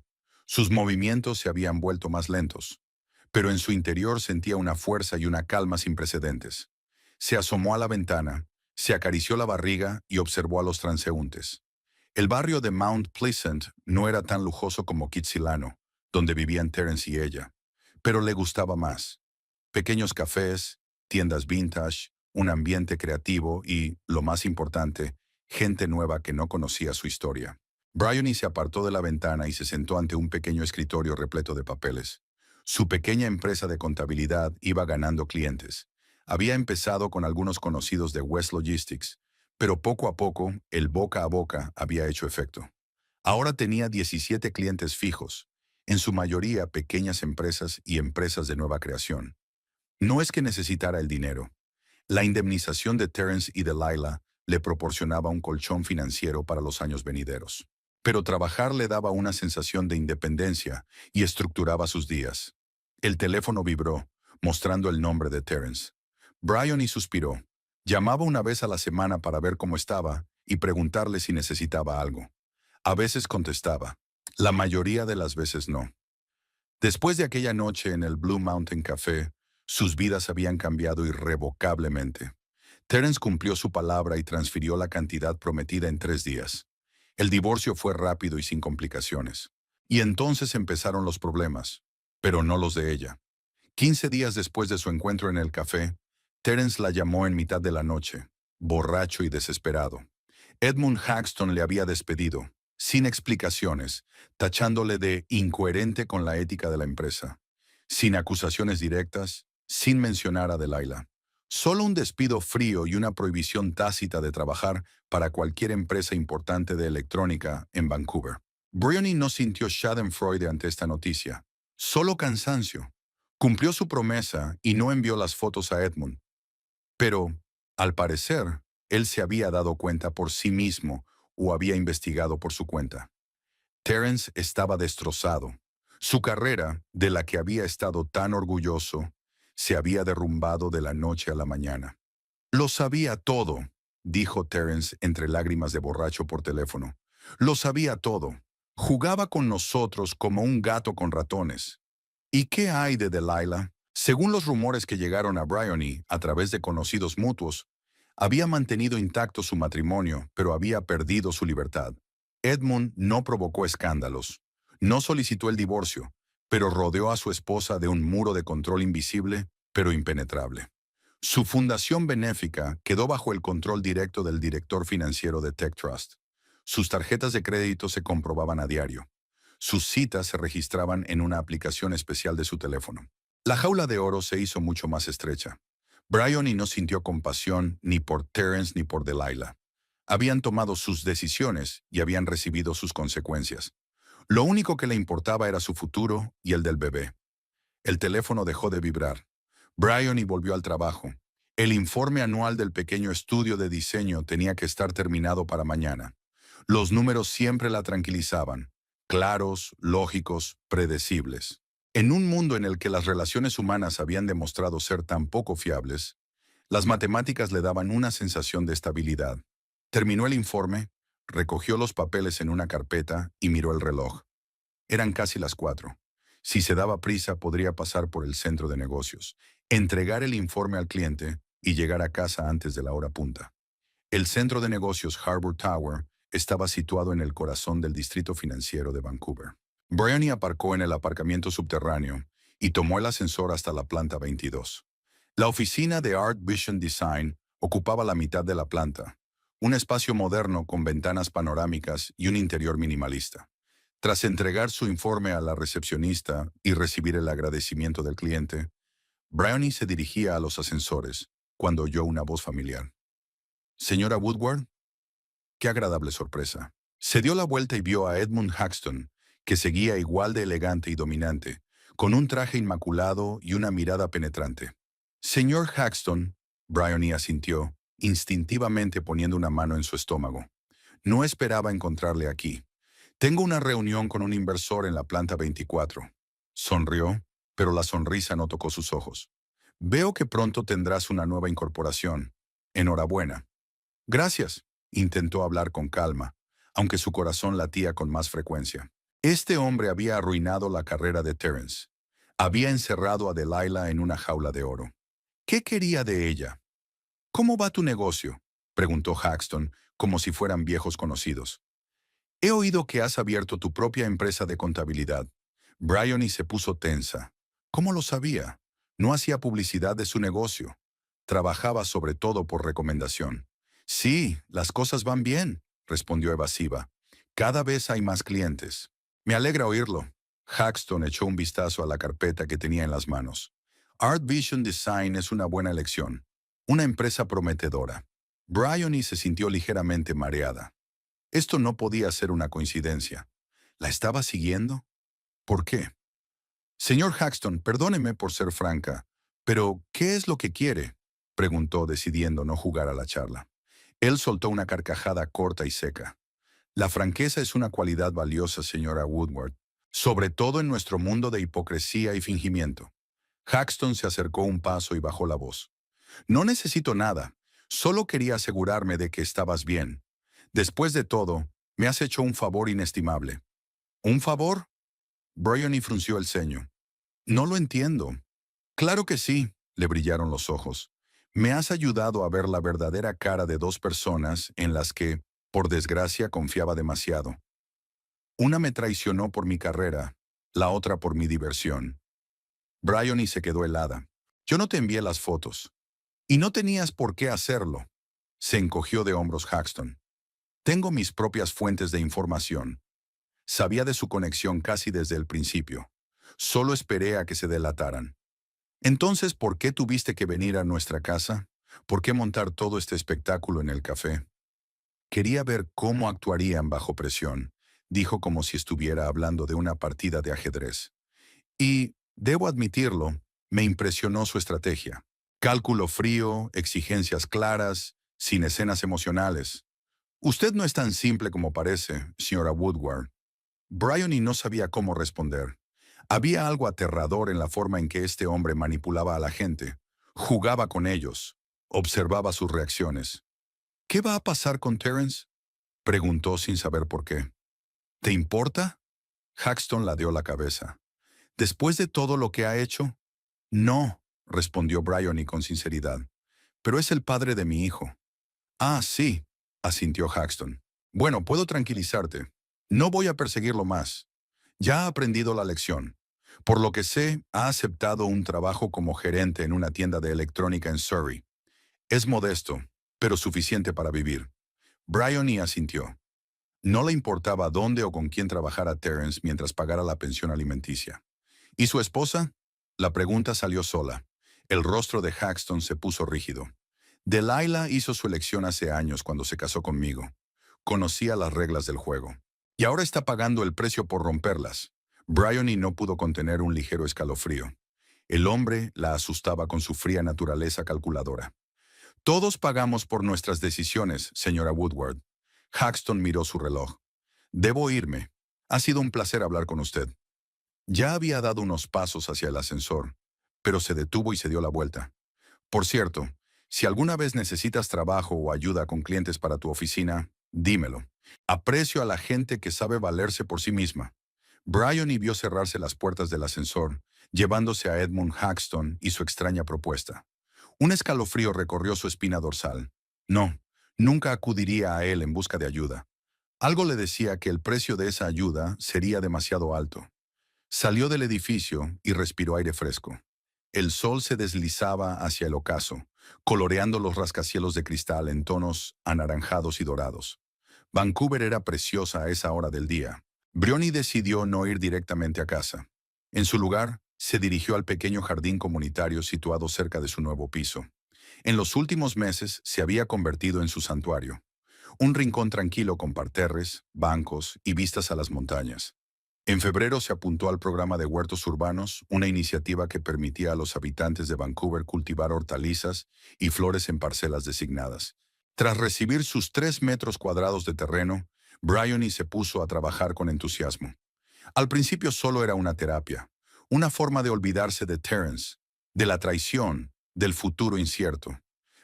Sus movimientos se habían vuelto más lentos. Pero en su interior sentía una fuerza y una calma sin precedentes. Se asomó a la ventana, se acarició la barriga y observó a los transeúntes. El barrio de Mount Pleasant no era tan lujoso como Kitsilano, donde vivían Terence y ella, pero le gustaba más. Pequeños cafés, tiendas vintage, un ambiente creativo y, lo más importante, gente nueva que no conocía su historia. Bryony se apartó de la ventana y se sentó ante un pequeño escritorio repleto de papeles. Su pequeña empresa de contabilidad iba ganando clientes. Había empezado con algunos conocidos de West Logistics, pero poco a poco el boca a boca había hecho efecto. Ahora tenía 17 clientes fijos, en su mayoría pequeñas empresas y empresas de nueva creación. No es que necesitara el dinero. La indemnización de Terence y Delilah le proporcionaba un colchón financiero para los años venideros. Pero trabajar le daba una sensación de independencia y estructuraba sus días. El teléfono vibró, mostrando el nombre de Terence. Bryony suspiró. Llamaba una vez a la semana para ver cómo estaba y preguntarle si necesitaba algo. A veces contestaba. La mayoría de las veces no. Después de aquella noche en el Blue Mountain Café, sus vidas habían cambiado irrevocablemente. Terence cumplió su palabra y transfirió la cantidad prometida en 3 días. El divorcio fue rápido y sin complicaciones. Y entonces empezaron los problemas, pero no los de ella. 15 días después de su encuentro en el café, Terence la llamó en mitad de la noche, borracho y desesperado. Edmund Haxton le había despedido, sin explicaciones, tachándole de incoherente con la ética de la empresa. Sin acusaciones directas, sin mencionar a Delilah. Solo un despido frío y una prohibición tácita de trabajar para cualquier empresa importante de electrónica en Vancouver. Bryony no sintió schadenfreude ante esta noticia, solo cansancio. Cumplió su promesa y no envió las fotos a Edmund. Pero, al parecer, él se había dado cuenta por sí mismo o había investigado por su cuenta. Terence estaba destrozado. Su carrera, de la que había estado tan orgulloso, se había derrumbado de la noche a la mañana. Lo sabía todo, dijo Terence entre lágrimas de borracho por teléfono. Lo sabía todo. Jugaba con nosotros como un gato con ratones. ¿Y qué hay de Delilah? Según los rumores que llegaron a Bryony a través de conocidos mutuos, había mantenido intacto su matrimonio, pero había perdido su libertad. Edmund no provocó escándalos, no solicitó el divorcio, pero rodeó a su esposa de un muro de control invisible, pero impenetrable. Su fundación benéfica quedó bajo el control directo del director financiero de Tech Trust. Sus tarjetas de crédito se comprobaban a diario. Sus citas se registraban en una aplicación especial de su teléfono. La jaula de oro se hizo mucho más estrecha. Bryony no sintió compasión ni por Terence ni por Delilah. Habían tomado sus decisiones y habían recibido sus consecuencias. Lo único que le importaba era su futuro y el del bebé. El teléfono dejó de vibrar. Bryony volvió al trabajo. El informe anual del pequeño estudio de diseño tenía que estar terminado para mañana. Los números siempre la tranquilizaban. Claros, lógicos, predecibles. En un mundo en el que las relaciones humanas habían demostrado ser tan poco fiables, las matemáticas le daban una sensación de estabilidad. Terminó el informe, recogió los papeles en una carpeta y miró el reloj. Eran casi las 4. Si se daba prisa, podría pasar por el centro de negocios, entregar el informe al cliente y llegar a casa antes de la hora punta. El centro de negocios Harbour Tower estaba situado en el corazón del distrito financiero de Vancouver. Bryony aparcó en el aparcamiento subterráneo y tomó el ascensor hasta la planta 22. La oficina de Art Vision Design ocupaba la mitad de la planta, un espacio moderno con ventanas panorámicas y un interior minimalista. Tras entregar su informe a la recepcionista y recibir el agradecimiento del cliente, Bryony se dirigía a los ascensores cuando oyó una voz familiar. «Señora Woodward». Qué agradable sorpresa. Se dio la vuelta y vio a Edmund Haxton, que seguía igual de elegante y dominante, con un traje inmaculado y una mirada penetrante. «Señor Haxton», Bryony asintió, instintivamente poniendo una mano en su estómago. «No esperaba encontrarle aquí. Tengo una reunión con un inversor en la planta 24». Sonrió, pero la sonrisa no tocó sus ojos. «Veo que pronto tendrás una nueva incorporación. Enhorabuena». «Gracias», intentó hablar con calma, aunque su corazón latía con más frecuencia. Este hombre había arruinado la carrera de Terence. Había encerrado a Delilah en una jaula de oro. ¿Qué quería de ella? «¿Cómo va tu negocio?», preguntó Haxton, como si fueran viejos conocidos. «He oído que has abierto tu propia empresa de contabilidad». Bryony se puso tensa. ¿Cómo lo sabía? No hacía publicidad de su negocio. Trabajaba sobre todo por recomendación. «Sí, las cosas van bien», respondió evasiva. «Cada vez hay más clientes». «Me alegra oírlo». Haxton echó un vistazo a la carpeta que tenía en las manos. Art Vision Design es una buena elección. Una empresa prometedora. Bryony se sintió ligeramente mareada. Esto no podía ser una coincidencia. ¿La estaba siguiendo? ¿Por qué? «Señor Haxton, perdóneme por ser franca, pero ¿qué es lo que quiere?», preguntó, decidiendo no jugar a la charla. Él soltó una carcajada corta y seca. «La franqueza es una cualidad valiosa, señora Woodward, sobre todo en nuestro mundo de hipocresía y fingimiento». Haxton se acercó un paso y bajó la voz. «No necesito nada, solo quería asegurarme de que estabas bien. Después de todo, me has hecho un favor inestimable». «¿Un favor?». Bryony frunció el ceño. «No lo entiendo». «Claro que sí», le brillaron los ojos. «Me has ayudado a ver la verdadera cara de dos personas en las que, por desgracia, confiaba demasiado. Una me traicionó por mi carrera, la otra por mi diversión». Bryony se quedó helada. «Yo no te envié las fotos. Y no tenías por qué hacerlo». Se encogió de hombros Haxton. «Tengo mis propias fuentes de información. Sabía de su conexión casi desde el principio. Solo esperé a que se delataran». «Entonces, ¿por qué tuviste que venir a nuestra casa? ¿Por qué montar todo este espectáculo en el café?». «Quería ver cómo actuarían bajo presión», dijo como si estuviera hablando de una partida de ajedrez. «Y, debo admitirlo, me impresionó su estrategia. Cálculo frío, exigencias claras, sin escenas emocionales. Usted no es tan simple como parece, señora Woodward». Bryony no sabía cómo responder. Había algo aterrador en la forma en que este hombre manipulaba a la gente. Jugaba con ellos. Observaba sus reacciones. «¿Qué va a pasar con Terence?», preguntó sin saber por qué. «¿Te importa?». Haxton ladeó la cabeza. «¿Después de todo lo que ha hecho?». «No», respondió Bryony con sinceridad. «Pero es el padre de mi hijo». «Ah, sí», asintió Haxton. «Bueno, puedo tranquilizarte. No voy a perseguirlo más. Ya ha aprendido la lección. Por lo que sé, ha aceptado un trabajo como gerente en una tienda de electrónica en Surrey. Es modesto, pero suficiente para vivir». Bryony asintió. No le importaba dónde o con quién trabajara Terence mientras pagara la pensión alimenticia. ¿Y su esposa? La pregunta salió sola. El rostro de Haxton se puso rígido. Delilah hizo su elección hace años cuando se casó conmigo. Conocía las reglas del juego. Y ahora está pagando el precio por romperlas. Bryony no pudo contener un ligero escalofrío. El hombre la asustaba con su fría naturaleza calculadora. Todos pagamos por nuestras decisiones, señora Woodward. Haxton miró su reloj. Debo irme. Ha sido un placer hablar con usted. Ya había dado unos pasos hacia el ascensor, pero se detuvo y se dio la vuelta. Por cierto, si alguna vez necesitas trabajo o ayuda con clientes para tu oficina, dímelo. Aprecio a la gente que sabe valerse por sí misma. Bryony vio cerrarse las puertas del ascensor, llevándose a Edmund Haxton y su extraña propuesta. Un escalofrío recorrió su espina dorsal. No, nunca acudiría a él en busca de ayuda. Algo le decía que el precio de esa ayuda sería demasiado alto. Salió del edificio y respiró aire fresco. El sol se deslizaba hacia el ocaso, coloreando los rascacielos de cristal en tonos anaranjados y dorados. Vancouver era preciosa a esa hora del día. Bryony decidió no ir directamente a casa. En su lugar, se dirigió al pequeño jardín comunitario situado cerca de su nuevo piso. En los últimos meses se había convertido en su santuario. Un rincón tranquilo con parterres, bancos y vistas a las montañas. En febrero se apuntó al programa de huertos urbanos, una iniciativa que permitía a los habitantes de Vancouver cultivar hortalizas y flores en parcelas designadas. Tras recibir sus 3 metros cuadrados de terreno, Bryony se puso a trabajar con entusiasmo. Al principio solo era una terapia, una forma de olvidarse de Terence, de la traición, del futuro incierto.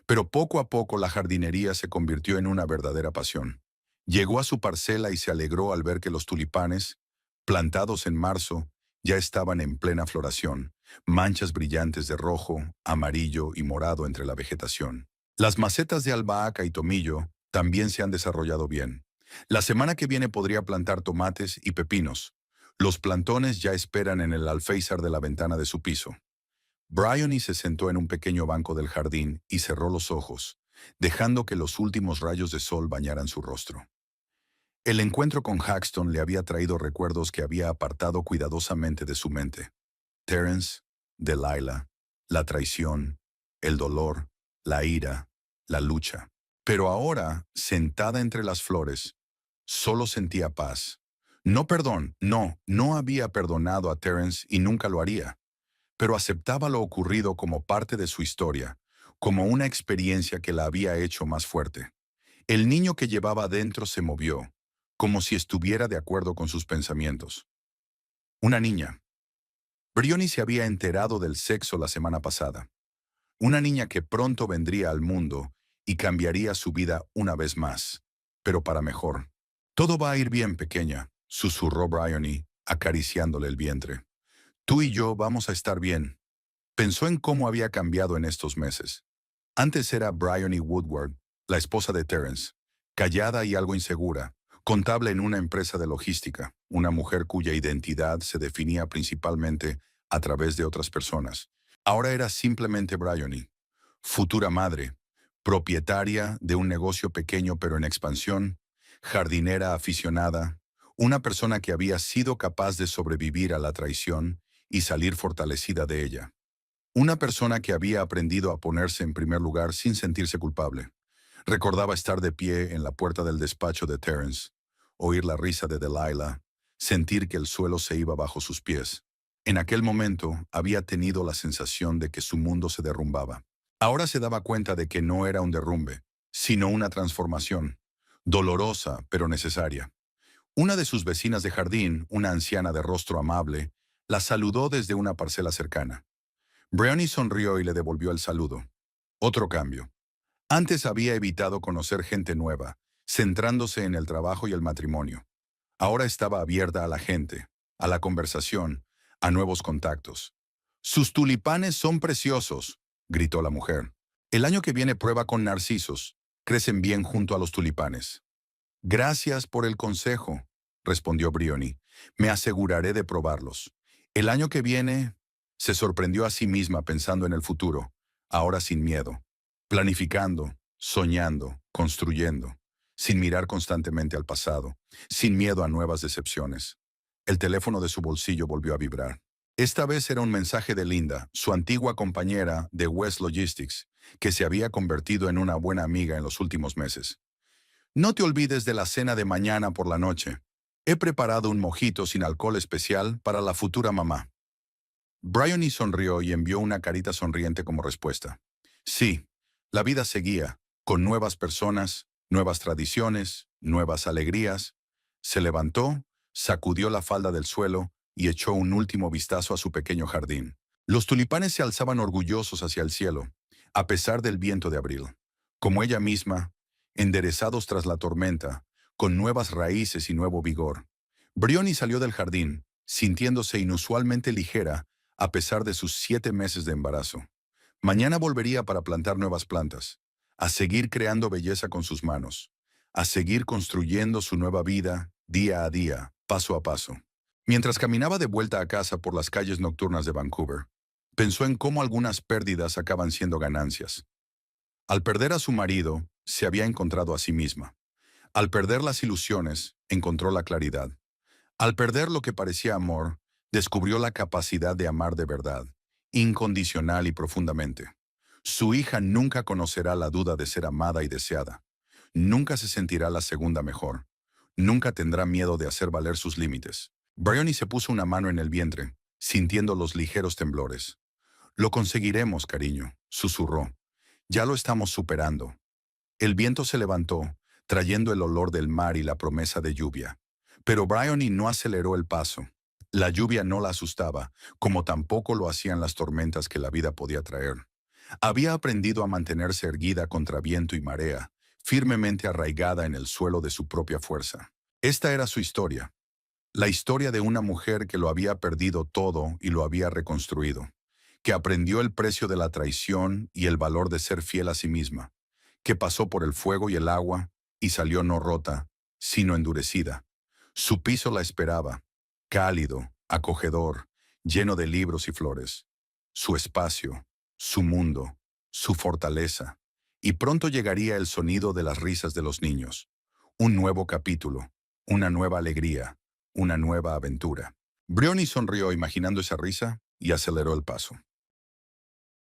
Pero poco a poco la jardinería se convirtió en una verdadera pasión. Llegó a su parcela y se alegró al ver que los tulipanes, plantados en marzo, ya estaban en plena floración, manchas brillantes de rojo, amarillo y morado entre la vegetación. Las macetas de albahaca y tomillo también se han desarrollado bien. La semana que viene podría plantar tomates y pepinos. Los plantones ya esperan en el alféizar de la ventana de su piso. Bryony se sentó en un pequeño banco del jardín y cerró los ojos, dejando que los últimos rayos de sol bañaran su rostro. El encuentro con Haxton le había traído recuerdos que había apartado cuidadosamente de su mente. Terence, Delilah, la traición, el dolor, la ira, la lucha. Pero ahora, sentada entre las flores, solo sentía paz. No perdón, no había perdonado a Terence y nunca lo haría, pero aceptaba lo ocurrido como parte de su historia, como una experiencia que la había hecho más fuerte. El niño que llevaba dentro se movió, como si estuviera de acuerdo con sus pensamientos. Una niña. Bryony se había enterado del sexo la semana pasada. Una niña que pronto vendría al mundo y cambiaría su vida una vez más, pero para mejor. Todo va a ir bien, pequeña, susurró Bryony, acariciándole el vientre. Tú y yo vamos a estar bien. Pensó en cómo había cambiado en estos meses. Antes era Bryony Woodward, la esposa de Terence, callada y algo insegura, contable en una empresa de logística, una mujer cuya identidad se definía principalmente a través de otras personas. Ahora era simplemente Bryony, futura madre, propietaria de un negocio pequeño pero en expansión, jardinera aficionada, una persona que había sido capaz de sobrevivir a la traición y salir fortalecida de ella. Una persona que había aprendido a ponerse en primer lugar sin sentirse culpable. Recordaba estar de pie en la puerta del despacho de Terence, oír la risa de Delilah, sentir que el suelo se iba bajo sus pies. En aquel momento había tenido la sensación de que su mundo se derrumbaba. Ahora se daba cuenta de que no era un derrumbe, sino una transformación, dolorosa pero necesaria. Una de sus vecinas de jardín, una anciana de rostro amable, la saludó desde una parcela cercana. Bryony sonrió y le devolvió el saludo. Otro cambio. Antes había evitado conocer gente nueva, centrándose en el trabajo y el matrimonio. Ahora estaba abierta a la gente, a la conversación, a nuevos contactos. «Sus tulipanes son preciosos», gritó la mujer. «El año que viene prueba con narcisos. Crecen bien junto a los tulipanes». «Gracias por el consejo», respondió Bryony. «Me aseguraré de probarlos. El año que viene...» Se sorprendió a sí misma pensando en el futuro, ahora sin miedo, planificando, soñando, construyendo, sin mirar constantemente al pasado, sin miedo a nuevas decepciones. El teléfono de su bolsillo volvió a vibrar. Esta vez era un mensaje de Linda, su antigua compañera de West Logistics, que se había convertido en una buena amiga en los últimos meses. No te olvides de la cena de mañana por la noche. He preparado un mojito sin alcohol especial para la futura mamá. Bryony sonrió y envió una carita sonriente como respuesta. Sí, la vida seguía, con nuevas personas, nuevas tradiciones, nuevas alegrías. Se levantó, sacudió la falda del suelo y echó un último vistazo a su pequeño jardín. Los tulipanes se alzaban orgullosos hacia el cielo, a pesar del viento de abril. Como ella misma, enderezados tras la tormenta, con nuevas raíces y nuevo vigor. Bryony salió del jardín, sintiéndose inusualmente ligera a pesar de sus 7 meses de embarazo. Mañana volvería para plantar nuevas plantas, a seguir creando belleza con sus manos, a seguir construyendo su nueva vida día a día, paso a paso. Mientras caminaba de vuelta a casa por las calles nocturnas de Vancouver, pensó en cómo algunas pérdidas acaban siendo ganancias. Al perder a su marido, se había encontrado a sí misma. Al perder las ilusiones, encontró la claridad. Al perder lo que parecía amor, descubrió la capacidad de amar de verdad, incondicional y profundamente. Su hija nunca conocerá la duda de ser amada y deseada. Nunca se sentirá la segunda mejor. Nunca tendrá miedo de hacer valer sus límites. Bryony se puso una mano en el vientre, sintiendo los ligeros temblores. Lo conseguiremos, cariño, susurró. Ya lo estamos superando. El viento se levantó, trayendo el olor del mar y la promesa de lluvia. Pero Bryony no aceleró el paso. La lluvia no la asustaba, como tampoco lo hacían las tormentas que la vida podía traer. Había aprendido a mantenerse erguida contra viento y marea, firmemente arraigada en el suelo de su propia fuerza. Esta era su historia, la historia de una mujer que lo había perdido todo y lo había reconstruido, que aprendió el precio de la traición y el valor de ser fiel a sí misma, que pasó por el fuego y el agua y salió no rota, sino endurecida. Su piso la esperaba, cálido, acogedor, lleno de libros y flores. Su espacio, su mundo, su fortaleza. Y pronto llegaría el sonido de las risas de los niños. Un nuevo capítulo, una nueva alegría, una nueva aventura. Bryony sonrió imaginando esa risa y aceleró el paso.